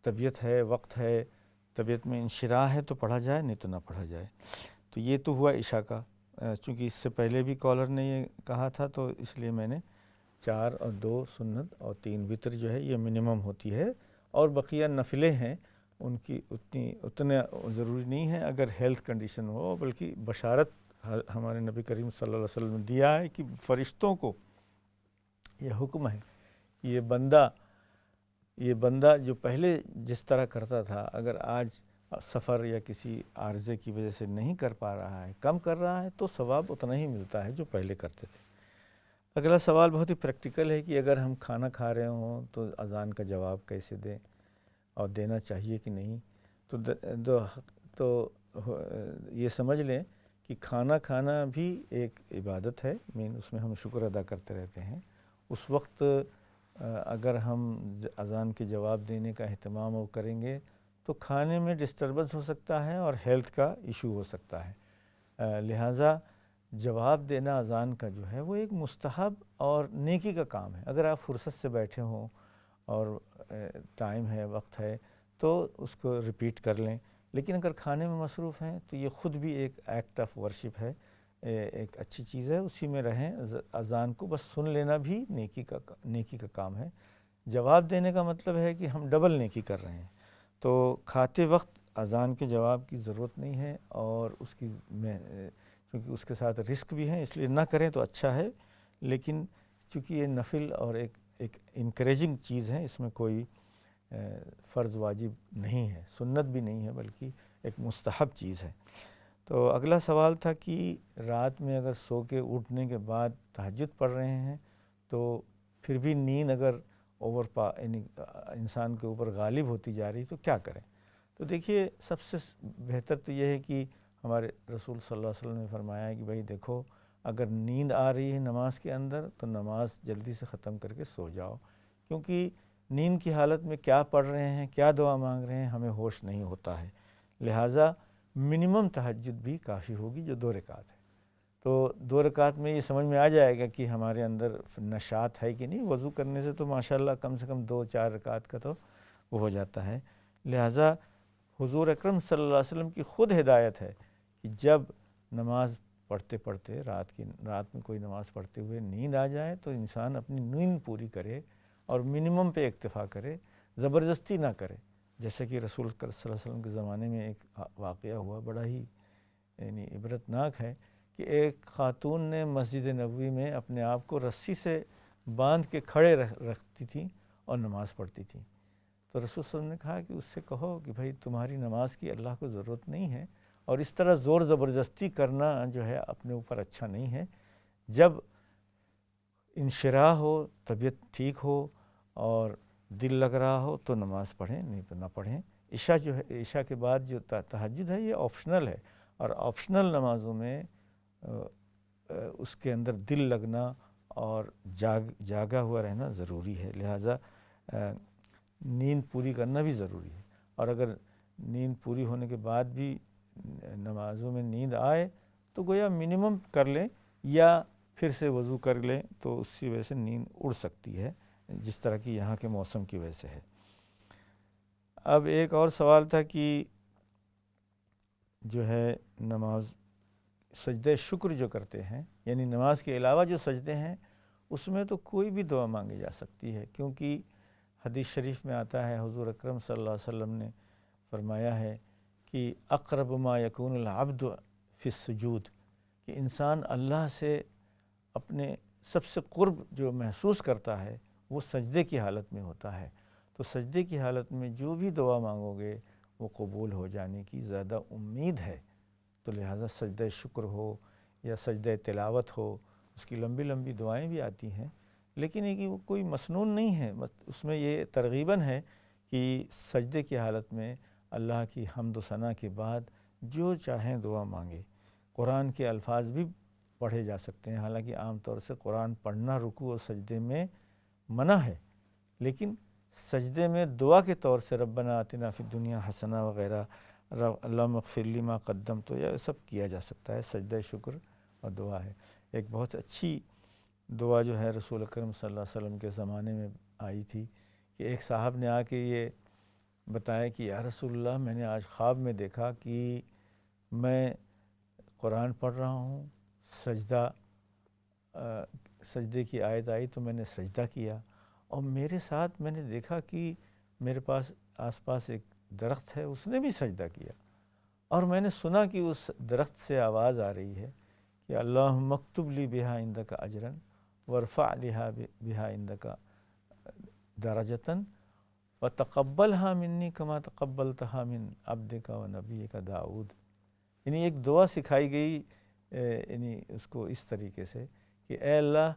طبیعت ہے، وقت ہے طبیعت میں انشراح ہے تو پڑھا جائے، نہیں تو نہ پڑھا جائے۔ تو یہ تو ہوا عشاء کا۔ چونکہ اس سے پہلے بھی کالر نے یہ کہا تھا تو اس لیے میں نے 4 اور 2 سنت اور 3 وتر جو ہے یہ منیمم ہوتی ہے، اور بقیہ نفلیں ہیں ان کی اتنا ضروری نہیں ہے اگر ہیلتھ کنڈیشن ہو، بلکہ بشارت ہمارے نبی کریم صلی اللہ علیہ وسلم نے دیا ہے کہ فرشتوں کو یہ حکم ہے، یہ بندہ جو پہلے جس طرح کرتا تھا، اگر آج سفر یا کسی عارضے کی وجہ سے نہیں کر پا رہا ہے، کم کر رہا ہے، تو ثواب اتنا ہی ملتا ہے جو پہلے کرتے تھے۔ اگلا سوال بہت ہی پریکٹیکل ہے کہ اگر ہم کھانا کھا رہے ہوں تو اذان کا جواب کیسے دیں، اور دینا چاہیے کہ نہیں۔ تو یہ سمجھ لیں کہ کھانا کھانا بھی ایک عبادت ہے، اس میں ہم شکر ادا کرتے رہتے ہیں۔ اس وقت اگر ہم اذان کے جواب دینے کا اہتمام وہ کریں گے تو کھانے میں ڈسٹربنس ہو سکتا ہے اور ہیلتھ کا ایشو ہو سکتا ہے، لہٰذا جواب دینا اذان کا جو ہے وہ ایک مستحب اور نیکی کا کام ہے۔ اگر آپ فرصت سے بیٹھے ہوں اور ٹائم ہے، وقت ہے، تو اس کو ریپیٹ کر لیں، لیکن اگر کھانے میں مصروف ہیں تو یہ خود بھی ایک ایکٹ آف ورشپ ہے، ایک اچھی چیز ہے، اسی میں رہیں۔ اذان کو بس سن لینا بھی نیکی کا کام ہے۔ جواب دینے کا مطلب ہے کہ ہم ڈبل نیکی کر رہے ہیں، تو کھاتے وقت اذان کے جواب کی ضرورت نہیں ہے، اور کیونکہ اس کے ساتھ رسک بھی ہیں، اس لیے نہ کریں تو اچھا ہے۔ لیکن چونکہ یہ نفل اور ایک انکریجنگ چیز ہے، اس میں کوئی فرض واجب نہیں ہے، سنت بھی نہیں ہے، بلکہ ایک مستحب چیز ہے۔ تو اگلا سوال تھا کہ رات میں اگر سو کے اٹھنے کے بعد تہجد پڑھ رہے ہیں تو پھر بھی نیند اگر انسان کے اوپر غالب ہوتی جا رہی تو کیا کریں؟ تو دیکھیے، سب سے بہتر تو یہ ہے کہ ہمارے رسول صلی اللہ علیہ وسلم نے فرمایا ہے کہ بھائی دیکھو، اگر نیند آ رہی ہے نماز کے اندر تو نماز جلدی سے ختم کر کے سو جاؤ، کیونکہ نیند کی حالت میں کیا پڑھ رہے ہیں، کیا دعا مانگ رہے ہیں، ہمیں ہوش نہیں ہوتا ہے۔ لہٰذا منیمم تہجد بھی کافی ہوگی جو 2 رکعت ہے۔ تو 2 رکعت میں یہ سمجھ میں آ جائے گا کہ ہمارے اندر نشاط ہے کہ نہیں۔ وضو کرنے سے تو ماشاءاللہ کم سے کم 2-4 رکعت کا تو وہ ہو جاتا ہے۔ لہٰذا حضور اکرم صلی اللہ علیہ وسلم کی خود ہدایت ہے کہ جب نماز پڑھتے رات میں کوئی نماز پڑھتے ہوئے نیند آ جائے تو انسان اپنی نیند پوری کرے اور منیمم پہ اکتفا کرے، زبردستی نہ کرے۔ جیسے کہ رسول صلی اللہ علیہ وسلم کے زمانے میں ایک واقعہ ہوا، بڑا ہی عبرتناک ہے، کہ ایک خاتون نے مسجد نبوی میں اپنے آپ کو رسی سے باندھ کے کھڑے رکھتی تھیں اور نماز پڑھتی تھیں۔ تو رسول صلی اللہ علیہ وسلم نے کہا کہ اس سے کہو کہ بھائی تمہاری نماز کی اللہ کو ضرورت نہیں ہے، اور اس طرح زور زبردستی کرنا جو ہے اپنے اوپر اچھا نہیں ہے۔ جب انشراح ہو، طبیعت ٹھیک ہو اور دل لگ رہا ہو تو نماز پڑھیں، نہیں تو نہ پڑھیں۔ عشاء کے بعد جو تہجد ہے یہ آپشنل ہے، اور آپشنل نمازوں میں اس کے اندر دل لگنا اور جاگا ہوا رہنا ضروری ہے، لہٰذا نیند پوری کرنا بھی ضروری ہے۔ اور اگر نیند پوری ہونے کے بعد بھی نمازوں میں نیند آئے تو گویا منیمم کر لیں، یا پھر سے وضو کر لیں، تو اس کی وجہ سے نیند اڑ سکتی ہے، جس طرح کی یہاں کے موسم کی وجہ سے ہے۔ اب ایک اور سوال تھا کہ جو ہے نماز سجدہ شکر جو کرتے ہیں، یعنی نماز کے علاوہ جو سجدے ہیں، اس میں تو کوئی بھی دعا مانگی جا سکتی ہے، کیونکہ حدیث شریف میں آتا ہے، حضور اکرم صلی اللہ علیہ وسلم نے فرمایا ہے کہ اقرب ما یکون العبد فی السجود، کہ انسان اللہ سے اپنے سب سے قرب جو محسوس کرتا ہے وہ سجدے کی حالت میں ہوتا ہے۔ تو سجدے کی حالت میں جو بھی دعا مانگو گے وہ قبول ہو جانے کی زیادہ امید ہے۔ تو لہٰذا سجدہ شکر ہو یا سجدہ تلاوت ہو، اس کی لمبی لمبی دعائیں بھی آتی ہیں، لیکن یہ کہ وہ کوئی مسنون نہیں ہے، اس میں یہ ترغیباً ہے کہ سجدے کی حالت میں اللہ کی حمد و ثنا کے بعد جو چاہیں دعا مانگے۔ قرآن کے الفاظ بھی پڑھے جا سکتے ہیں، حالانکہ عام طور سے قرآن پڑھنا رکوع اور سجدے میں منع ہے، لیکن سجدے میں دعا کے طور سے ربنا آتنا فی الدنیا حسنہ وغیرہ، اللہم اغفر لی ما قدمت، تو یہ سب کیا جا سکتا ہے۔ سجدہ شکر اور دعا ہے۔ ایک بہت اچھی دعا جو ہے رسول اکرم صلی اللہ علیہ وسلم کے زمانے میں آئی تھی کہ ایک صاحب نے آ کے یہ بتایا کہ یا رسول اللہ میں نے آج خواب میں دیکھا کہ میں قرآن پڑھ رہا ہوں، سجدے کی آیت آئی تو میں نے سجدہ کیا، اور میرے ساتھ میں نے دیکھا کہ میرے پاس آس پاس ایک درخت ہے، اس نے بھی سجدہ کیا، اور میں نے سنا کہ اس درخت سے آواز آ رہی ہے کہ اللہم اکتب لی بہا عندک اجرا وارفع لہا بہا عندک درجتاً وتقبلها منی کما تقبلتها من عبدک و نبیک داؤد۔ یعنی ایک دعا سکھائی گئی، یعنی اس کو اس طریقے سے کہ اے اللہ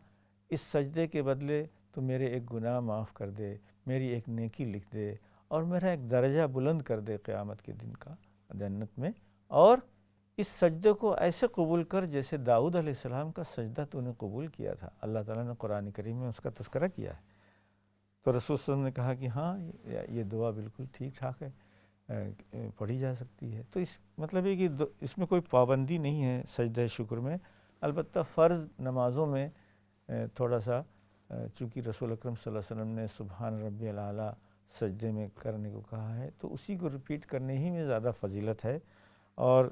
اس سجدے کے بدلے تو میرے ایک گناہ معاف کر دے، میری ایک نیکی لکھ دے، اور میرا ایک درجہ بلند کر دے قیامت کے دن کا جنت میں، اور اس سجدے کو ایسے قبول کر جیسے داؤد علیہ السلام کا سجدہ تو نے قبول کیا تھا۔ اللہ تعالیٰ نے قرآن کریم میں اس کا تذکرہ کیا ہے۔ تو رسول صلی اللہ علیہ وسلم نے کہا کہ ہاں یہ دعا بالکل ٹھیک ٹھاک ہے، پڑھی جا سکتی ہے۔ تو اس مطلب ہے کہ اس میں کوئی پابندی نہیں ہے سجدہ شکر میں، البتہ فرض نمازوں میں تھوڑا سا، چونکہ رسول اکرم صلی اللہ علیہ وسلم نے سبحان ربی الاعلیٰ سجدے میں کرنے کو کہا ہے، تو اسی کو ریپیٹ کرنے ہی میں زیادہ فضیلت ہے، اور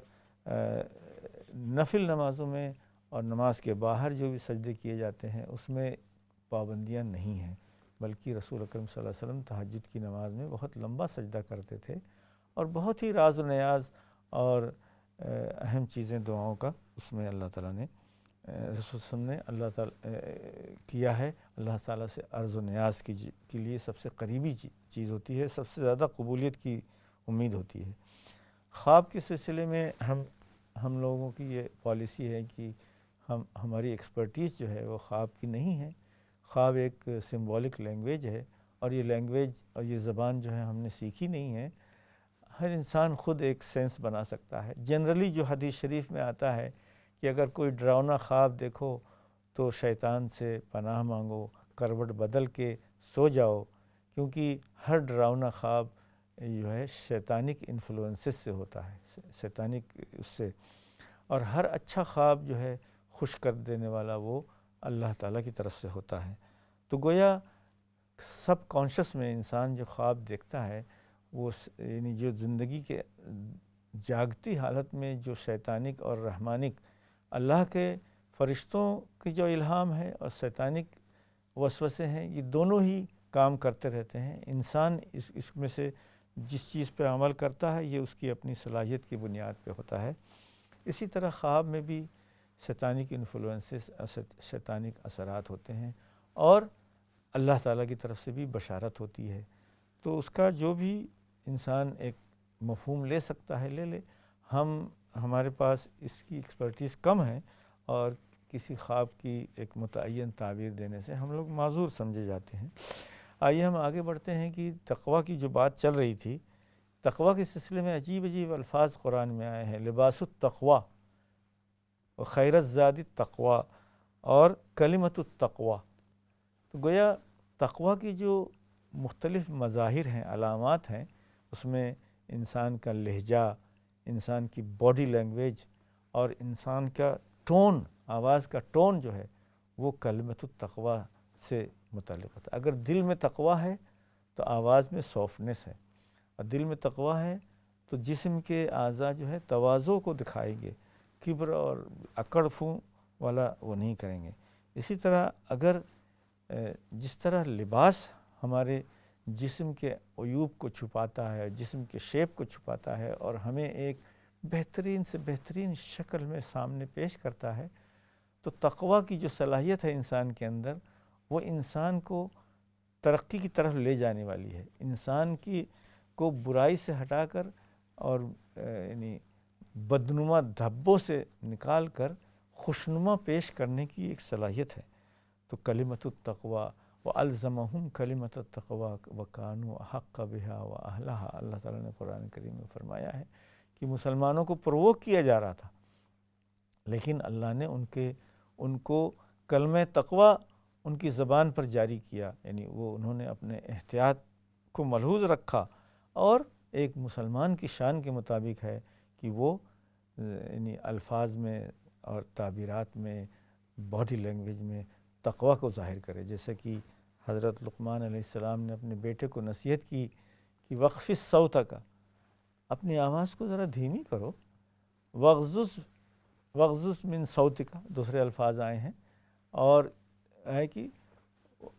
نفل نمازوں میں اور نماز کے باہر جو بھی سجدے کیے جاتے ہیں اس میں پابندیاں نہیں ہیں، بلکہ رسول اکرم صلی اللہ علیہ وسلم تہجد کی نماز میں بہت لمبا سجدہ کرتے تھے، اور بہت ہی راز و نیاز اور اہم چیزیں دعاؤں کا اس میں اللہ تعالیٰ نے رسول صلی اللہ علیہ وسلم نے اللہ تعالیٰ کیا ہے۔ اللہ تعالیٰ سے عرض و نیاز کے لیے سب سے قریبی چیز ہوتی ہے، سب سے زیادہ قبولیت کی امید ہوتی ہے۔ خواب کے سلسلے میں ہم لوگوں کی یہ پالیسی ہے کہ ہماری ایکسپرٹیز جو ہے وہ خواب کی نہیں ہے۔ خواب ایک سمبولک لینگویج ہے، اور یہ لینگویج اور یہ زبان جو ہے ہم نے سیکھی نہیں ہے، ہر انسان خود ایک سینس بنا سکتا ہے۔ جنرلی جو حدیث شریف میں آتا ہے کہ اگر کوئی ڈراؤنا خواب دیکھو تو شیطان سے پناہ مانگو، کروٹ بدل کے سو جاؤ، کیونکہ ہر ڈراؤنا خواب جو ہے شیطانک انفلوئنسز سے ہوتا ہے، شیطانک اس سے، اور ہر اچھا خواب جو ہے خوش کر دینے والا وہ اللہ تعالیٰ کی طرف سے ہوتا ہے۔ تو گویا سب کانشس میں انسان جو خواب دیکھتا ہے وہ یعنی جو زندگی کے جاگتی حالت میں جو شیطانک اور رحمانک اللہ کے فرشتوں کی جو الہام ہے اور شیطانک وسوسے ہیں، یہ دونوں ہی کام کرتے رہتے ہیں۔ انسان اس میں سے جس چیز پہ عمل کرتا ہے یہ اس کی اپنی صلاحیت کی بنیاد پہ ہوتا ہے۔ اسی طرح خواب میں بھی شیطانک انفلوئنسز، شیطانک اثرات ہوتے ہیں، اور اللہ تعالیٰ کی طرف سے بھی بشارت ہوتی ہے۔ تو اس کا جو بھی انسان ایک مفہوم لے سکتا ہے لے لے۔ ہمارے پاس اس کی ایکسپرٹیز کم ہے، اور کسی خواب کی ایک متعین تعبیر دینے سے ہم لوگ معذور سمجھے جاتے ہیں۔ آئیے ہم آگے بڑھتے ہیں کہ تقویٰ کی جو بات چل رہی تھی، تقویٰ کے سلسلے میں عجیب عجیب الفاظ قرآن میں آئے ہیں، لباس التقویٰ و خیر الزاد التقویٰ اور کلمۃ التقویٰ۔ تو گویا تقویٰ کی جو مختلف مظاہر ہیں، علامات ہیں، اس میں انسان کا لہجہ، انسان کی باڈی لینگویج، اور انسان کا ٹون، آواز کا ٹون جو ہے وہ کلمۃ التقویٰ سے متعلق ہوتا ہے۔ اگر دل میں تقویٰ ہے تو آواز میں سافٹنس ہے، اور دل میں تقویٰ ہے تو جسم کے اعضاء جو ہے تواضع کو دکھائیں گے، کبر اور اکڑ فوں والا وہ نہیں کریں گے۔ اسی طرح اگر جس طرح لباس ہمارے جسم کے عیوب کو چھپاتا ہے، جسم کے شیپ کو چھپاتا ہے، اور ہمیں ایک بہترین سے بہترین شکل میں سامنے پیش کرتا ہے، تو تقویٰ کی جو صلاحیت ہے انسان کے اندر، وہ انسان کو ترقی کی طرف لے جانے والی ہے، انسان کو برائی سے ہٹا کر اور یعنی بدنما دھبوں سے نکال کر خوشنما پیش کرنے کی ایک صلاحیت ہے۔ تو کلمۃ التقویٰ وَأَلْزَمَهُمْ كَلِمَةَ التَّقْوَىٰ وَكَانُوا أَحَقَّ بِهَا وَأَهْلَهَا۔ اللہ تعالیٰ نے قرآن کریم میں فرمایا ہے کہ مسلمانوں کو پرووک کیا جا رہا تھا، لیکن اللہ نے ان کو کلمہ تقویٰ ان کی زبان پر جاری کیا، یعنی انہوں نے اپنے احتیاط کو ملحوظ رکھا، اور ایک مسلمان کی شان کے مطابق ہے کہ وہ یعنی الفاظ میں اور تعبیرات میں، باڈی لینگویج میں تقویٰ کو ظاہر کرے، جیسا کہ حضرت لقمان علیہ السلام نے اپنے بیٹے کو نصیحت کی کہ وقف الصوت کا، اپنی آواز کو ذرا دھیمی کرو، وغضض من صوتک، دوسرے الفاظ آئے ہیں، اور ہے کہ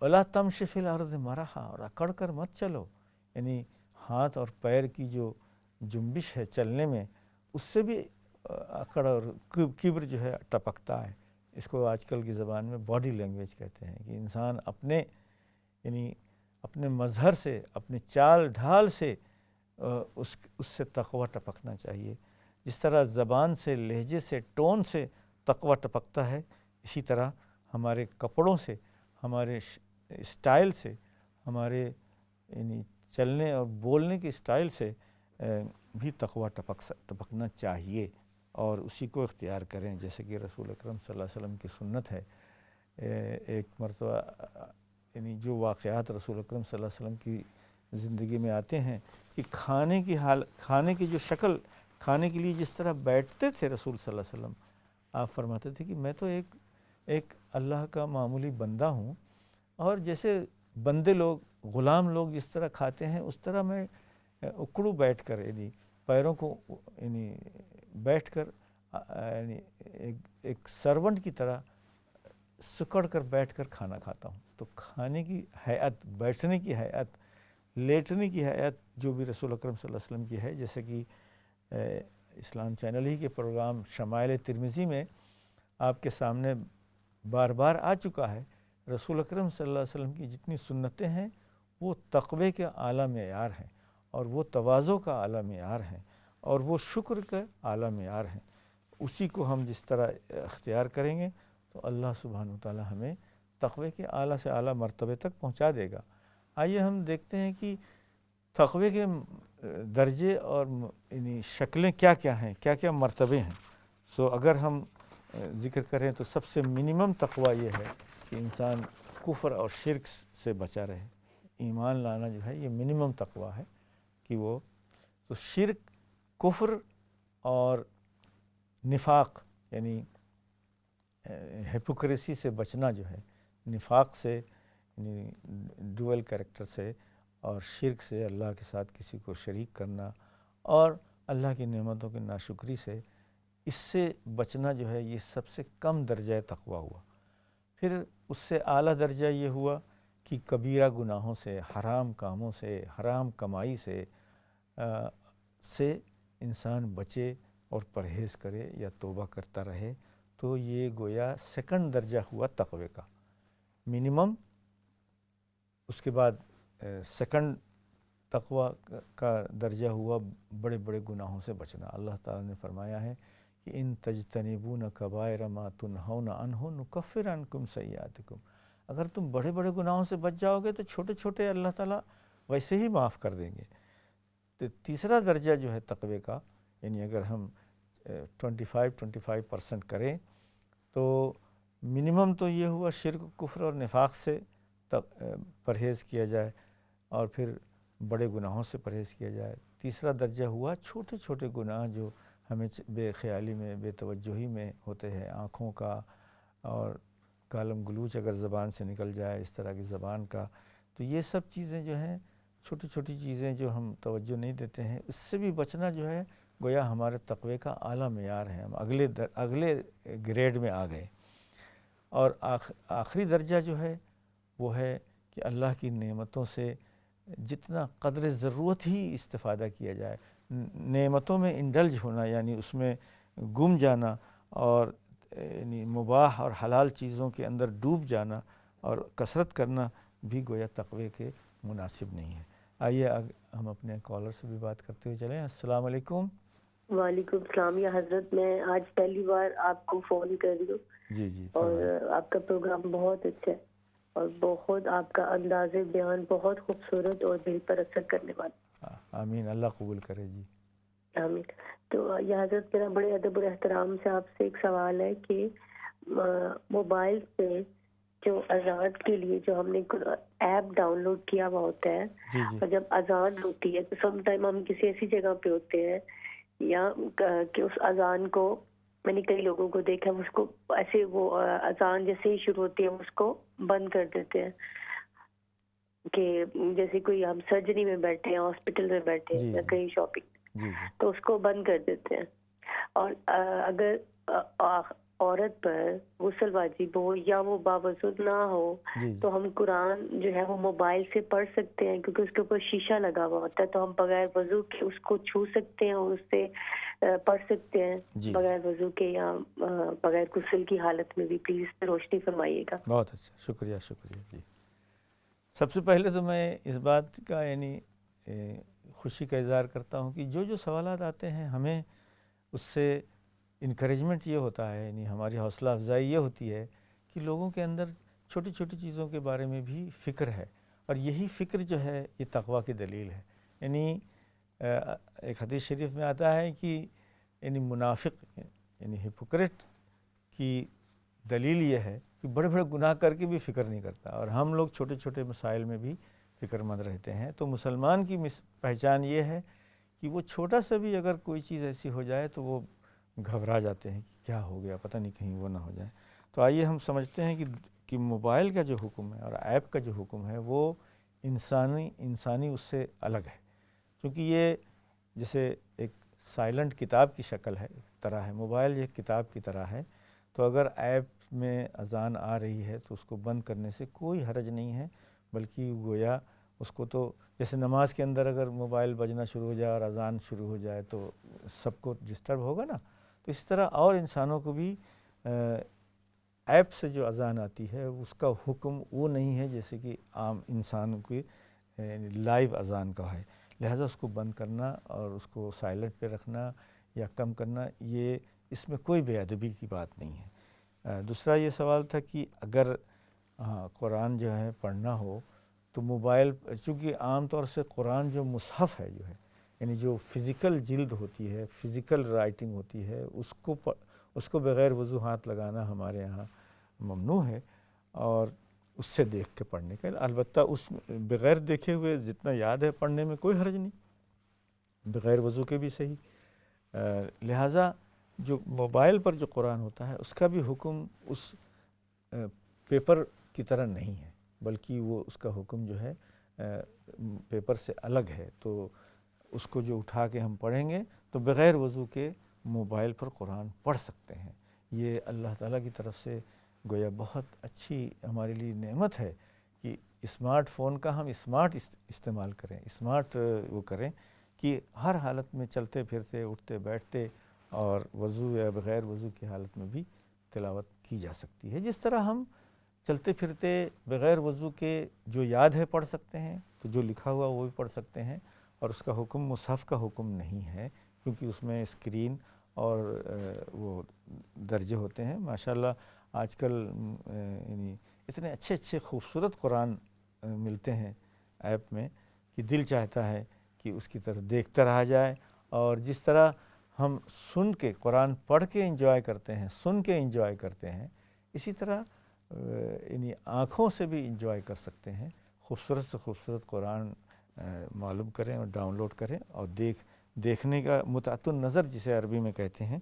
ولا تمشی فی الارض مرحا، اور اکڑ کر مت چلو، یعنی ہاتھ اور پیر کی جو جنبش ہے چلنے میں، اس سے بھی اکڑ اور کبر جو ہے ٹپکتا ہے۔ اس کو آج کل کی زبان میں باڈی لینگویج کہتے ہیں، کہ انسان اپنے یعنی اپنے مظہر سے، اپنے چال ڈھال سے اس سے تقویٰ ٹپکنا چاہیے۔ جس طرح زبان سے، لہجے سے، ٹون سے تقویٰ ٹپکتا ہے، اسی طرح ہمارے کپڑوں سے، ہمارے اسٹائل سے، ہمارے یعنی چلنے اور بولنے کے اسٹائل سے بھی تقویٰ ٹپکنا چاہیے، اور اسی کو اختیار کریں، جیسے کہ رسول اکرم صلی اللہ علیہ وسلم کی سنت ہے۔ ایک مرتبہ یعنی جو واقعات رسول اکرم صلی اللہ علیہ وسلم کی زندگی میں آتے ہیں کہ کھانے کی جو شکل، کھانے کے لیے جس طرح بیٹھتے تھے رسول صلی اللہ علیہ وسلم، آپ فرماتے تھے کہ میں تو ایک اللہ کا معمولی بندہ ہوں، اور جیسے بندے لوگ، غلام لوگ جس طرح کھاتے ہیں، اس طرح میں اکڑو بیٹھ کر، یعنی پیروں کو یعنی بیٹھ کر، یعنی ایک سرونٹ کی طرح سکڑ کر بیٹھ کر کھانا کھاتا ہوں۔ تو کھانے کی ہیئت، بیٹھنے کی ہیئت، لیٹنے کی ہیئت جو بھی رسول اکرم صلی اللہ علیہ وسلم کی ہے، جیسے کہ اسلام چینل ہی کے پروگرام شمائل ترمذی میں آپ کے سامنے بار بار آ چکا ہے، رسول اکرم صلی اللہ علیہ وسلم کی جتنی سنتیں ہیں وہ تقوی کے اعلیٰ معیار ہیں، اور وہ تواضع کا اعلیٰ معیار ہیں، اور وہ شکر کا اعلیٰ معیار ہیں۔ اسی کو ہم جس طرح اختیار کریں گے تو اللہ سبحانہ وتعالی ہمیں تقوی کے اعلیٰ سے اعلیٰ مرتبے تک پہنچا دے گا۔ آئیے ہم دیکھتے ہیں کہ تقوی کے درجے اور یعنی شکلیں کیا کیا ہیں، کیا کیا مرتبے ہیں۔ اگر ہم ذکر کریں تو سب سے منیمم تقوی یہ ہے کہ انسان کفر اور شرک سے بچا رہے۔ ایمان لانا جو ہے یہ منیمم تقوی ہے کہ وہ تو شرک، کفر اور نفاق یعنی ہپوکریسی سے بچنا جو ہے، نفاق سے یعنی ڈوئل کریکٹر سے، اور شرک سے، اللہ کے ساتھ کسی کو شریک کرنا، اور اللہ کی نعمتوں کی ناشکری سے، اس سے بچنا جو ہے یہ سب سے کم درجہ تقوی ہوا۔ پھر اس سے اعلیٰ درجہ یہ ہوا کہ کبیرہ گناہوں سے، حرام کاموں سے، حرام کمائی سے انسان بچے اور پرہیز کرے یا توبہ کرتا رہے، تو یہ گویا سیکنڈ درجہ ہوا تقوی کا منیمم۔ اس کے بعد سیکنڈ تقوی کا درجہ ہوا بڑے بڑے گناہوں سے بچنا۔ اللہ تعالیٰ نے فرمایا ہے کہ ان تجتنبون کبائر ما تنہون عنہ نکفر عنکم سیئاتکم، اگر تم بڑے بڑے گناہوں سے بچ جاؤ گے تو چھوٹے چھوٹے اللہ تعالیٰ ویسے ہی معاف کر دیں گے۔ تو تیسرا درجہ جو ہے تقوی کا، یعنی اگر ہم 25% کریں تو منیمم تو یہ ہوا شرک، کفر اور نفاق سے پرہیز کیا جائے، اور پھر بڑے گناہوں سے پرہیز کیا جائے۔ تیسرا درجہ ہوا چھوٹے چھوٹے گناہ جو ہمیں بے خیالی میں، بے توجہی میں ہوتے ہیں، آنکھوں کا اور گالم گلوچ اگر زبان سے نکل جائے، اس طرح کی زبان کا، تو یہ سب چیزیں جو ہیں چھوٹی چھوٹی چیزیں جو ہم توجہ نہیں دیتے ہیں، اس سے بھی بچنا جو ہے گویا ہمارے تقوی کا اعلیٰ معیار ہے۔ ہم اگلے گریڈ میں آ گئے۔ اور آخری درجہ جو ہے وہ ہے کہ اللہ کی نعمتوں سے جتنا قدر ضرورت ہی استفادہ کیا جائے، نعمتوں میں انڈلج ہونا یعنی اس میں گم جانا، اور یعنی مباح اور حلال چیزوں کے اندر ڈوب جانا اور کثرت کرنا بھی گویا تقوی کے مناسب نہیں ہے۔ آئیے ہم اپنے کالر سے بھی بات کرتے ہوئے چلیں۔ السلام علیکم۔ وعلیکم السلام یا حضرت، میں آج پہلی بار آپ کو فون کر رہی ہوں۔ جی اور آپ کا پروگرام بہت اچھا ہے، اور بہت آپ کا انداز بیان بہت خوبصورت اور دل پر اثر کرنے والا۔ آمین، اللہ قبول کرے جی۔ آمین۔ تو یا حضرت، میرا بڑے ادب اور احترام سے آپ سے ایک سوال ہے کہ موبائل پہ جو اذان کے لیے جو ہم نے ایپ ڈاؤن لوڈ کیا ہوا ہوتا ہے، اور جب اذان ہوتی ہے تو سم ٹائم ہم کسی ایسی جگہ پہ ہوتے ہیں یا کہ اس اذان کو، میں نے کئی لوگوں کو دیکھا اس کو ایسے، وہ اذان جیسے ہی شروع ہوتی ہے اس کو بند کر دیتے ہیں۔ کہ جیسے کوئی ہم سرجری میں بیٹھے ہیں، ہاسپٹل میں بیٹھے ہیں یا کہیں شاپنگ، تو اس کو بند کر دیتے ہیں. اور اگر عورت پر غسل واجب ہو یا وہ باوضو نہ ہو تو ہم قرآن جو ہے وہ موبائل سے پڑھ سکتے ہیں، کیونکہ اس کے اوپر شیشہ لگا ہوا ہوتا ہے، تو ہم بغیر وضو کے اس کو چھو سکتے ہیں اور اس سے پڑھ سکتے ہیں بغیر وضو کے یا بغیر غسل کی حالت میں بھی. پلیز اس پہ روشنی فرمائیے گا. بہت اچھا، شکریہ جی. سب سے پہلے تو میں اس بات کا یعنی خوشی کا اظہار کرتا ہوں کہ جو سوالات آتے ہیں ہمیں اس سے انکریجمنٹ یہ ہوتا ہے، یعنی ہماری حوصلہ افزائی یہ ہوتی ہے کہ لوگوں کے اندر چھوٹی چھوٹی چیزوں کے بارے میں بھی فکر ہے، اور یہی فکر جو ہے یہ تقویٰ کی دلیل ہے. یعنی ایک حدیث شریف میں آتا ہے کہ یعنی منافق یعنی ہپوکریٹ کی دلیل یہ ہے کہ بڑے بڑے گناہ کر کے بھی فکر نہیں کرتا، اور ہم لوگ چھوٹے چھوٹے مسائل میں بھی فکر مند رہتے ہیں. تو مسلمان کی پہچان یہ ہے کہ وہ چھوٹا سا بھی اگر کوئی چیز ایسی ہو جائے تو وہ گھبرا جاتے ہیں کہ کیا ہو گیا، پتہ نہیں کہیں وہ نہ ہو جائے. تو آئیے ہم سمجھتے ہیں کہ موبائل کا جو حکم ہے اور ایپ کا جو حکم ہے وہ انسانی اس سے الگ ہے، کیونکہ یہ جیسے ایک سائلنٹ کتاب کی شکل ہے طرح ہے. موبائل ایک کتاب کی طرح ہے، تو اگر ایپ میں اذان آ رہی ہے تو اس کو بند کرنے سے کوئی حرج نہیں ہے، بلکہ گویا اس کو تو جیسے نماز کے اندر اگر موبائل بجنا شروع ہو جائے اور اذان شروع ہو جائے تو سب کو ڈسٹرب ہوگا نا. تو اسی طرح اور انسانوں کو بھی ایپ سے جو اذان آتی ہے اس کا حکم وہ نہیں ہے جیسے کہ عام انسانوں کی لائیو اذان کا ہے. لہٰذا اس کو بند کرنا اور اس کو سائلنٹ پہ رکھنا یا کم کرنا، یہ اس میں کوئی بے ادبی کی بات نہیں ہے. دوسرا یہ سوال تھا کہ اگر قرآن جو ہے پڑھنا ہو تو موبائل، چونکہ عام طور سے قرآن جو مصحف ہے جو ہے یعنی جو فزیکل جلد ہوتی ہے، فزیکل رائٹنگ ہوتی ہے، اس کو بغیر وضو ہاتھ لگانا ہمارے یہاں ممنوع ہے، اور اس سے دیکھ کے پڑھنے کا. البتہ اس بغیر دیکھے ہوئے جتنا یاد ہے پڑھنے میں کوئی حرج نہیں، بغیر وضو کے بھی صحیح. لہٰذا جو موبائل پر جو قرآن ہوتا ہے اس کا بھی حکم اس پیپر کی طرح نہیں ہے، بلکہ وہ اس کا حکم جو ہے پیپر سے الگ ہے. تو اس کو جو اٹھا کے ہم پڑھیں گے تو بغیر وضو کے موبائل پر قرآن پڑھ سکتے ہیں. یہ اللہ تعالیٰ کی طرف سے گویا بہت اچھی ہمارے لیے نعمت ہے کہ اسمارٹ فون کا ہم اسمارٹ استعمال کریں، اسمارٹ وہ کریں کہ ہر حالت میں چلتے پھرتے اٹھتے بیٹھتے اور وضو یا بغیر وضو کی حالت میں بھی تلاوت کی جا سکتی ہے. جس طرح ہم چلتے پھرتے بغیر وضو کے جو یاد ہے پڑھ سکتے ہیں، تو جو لکھا ہوا وہ بھی پڑھ سکتے ہیں، اور اس کا حکم مصحف کا حکم نہیں ہے، کیونکہ اس میں اسکرین اور وہ درجے ہوتے ہیں. ماشاءاللہ آج کل یعنی اتنے اچھے اچھے خوبصورت قرآن ملتے ہیں ایپ میں کہ دل چاہتا ہے کہ اس کی طرف دیکھتا رہا جائے. اور جس طرح ہم سن کے قرآن پڑھ کے انجوائے کرتے ہیں، سن کے انجوائے کرتے ہیں، اسی طرح یعنی آنکھوں سے بھی انجوائے کر سکتے ہیں. خوبصورت سے خوبصورت قرآن معلوم کریں اور ڈاؤن لوڈ کریں، اور دیکھنے کا متعۃ النظر جسے عربی میں کہتے ہیں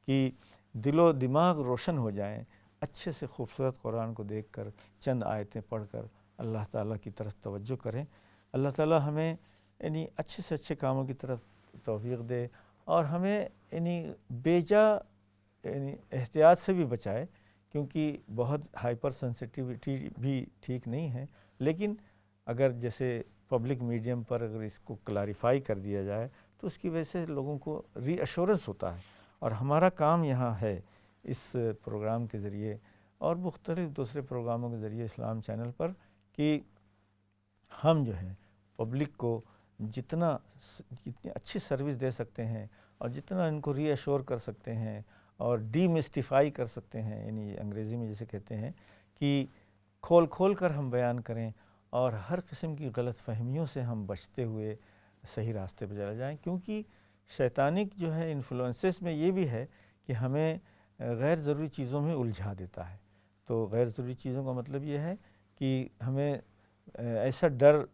کہ دل و دماغ روشن ہو جائیں، اچھے سے خوبصورت قرآن کو دیکھ کر چند آیتیں پڑھ کر اللہ تعالیٰ کی طرف توجہ کریں. اللہ تعالیٰ ہمیں یعنی اچھے سے اچھے کاموں کی طرف توفیق دے، اور ہمیں یعنی بیجا یعنی احتیاط سے بھی بچائے، کیونکہ بہت ہائپر سینسٹیوٹی بھی ٹھیک نہیں ہے. لیکن اگر جیسے پبلک میڈیم پر اگر اس کو کلاریفائی کر دیا جائے تو اس کی وجہ سے لوگوں کو ری ایشورنس ہوتا ہے. اور ہمارا کام یہاں ہے اس پروگرام کے ذریعے اور مختلف دوسرے پروگراموں کے ذریعے اسلام چینل پر کہ ہم جو ہے پبلک کو جتنی اچھی سروس دے سکتے ہیں اور جتنا ان کو ری ایشور کر سکتے ہیں اور ڈی مسٹیفائی کر سکتے ہیں، یعنی انگریزی میں جسے کہتے ہیں کہ کھول کر ہم بیان کریں اور ہر قسم کی غلط فہمیوں سے ہم بچتے ہوئے صحیح راستے پہ چلا جائیں. کیونکہ شیطانک جو ہے انفلوئنسز میں یہ بھی ہے کہ ہمیں غیر ضروری چیزوں میں الجھا دیتا ہے. تو غیر ضروری چیزوں کا مطلب یہ ہے کہ ہمیں ایسا ڈر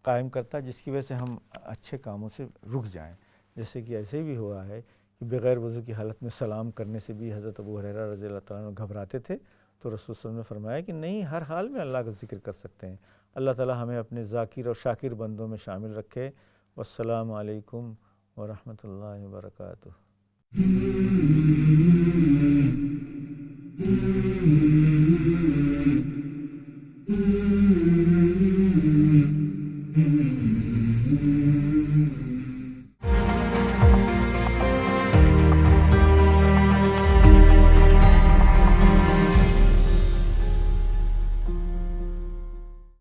قائم کرتا ہے جس کی وجہ سے ہم اچھے کاموں سے رک جائیں. جیسے کہ ایسے بھی ہوا ہے کہ بغیر وضو کی حالت میں سلام کرنے سے بھی حضرت ابو ہریرہ رضی اللہ تعالیٰ عنہ گھبراتے تھے، تو رسول صلی اللہ علیہ وسلم نے فرمایا کہ نہیں، ہر حال میں اللہ کا ذکر کر سکتے ہیں، اللہ تعالی ہمیں اپنے ذاکر اور شاکر بندوں میں شامل رکھے۔ والسلام علیکم ورحمۃ اللہ وبرکاتہ۔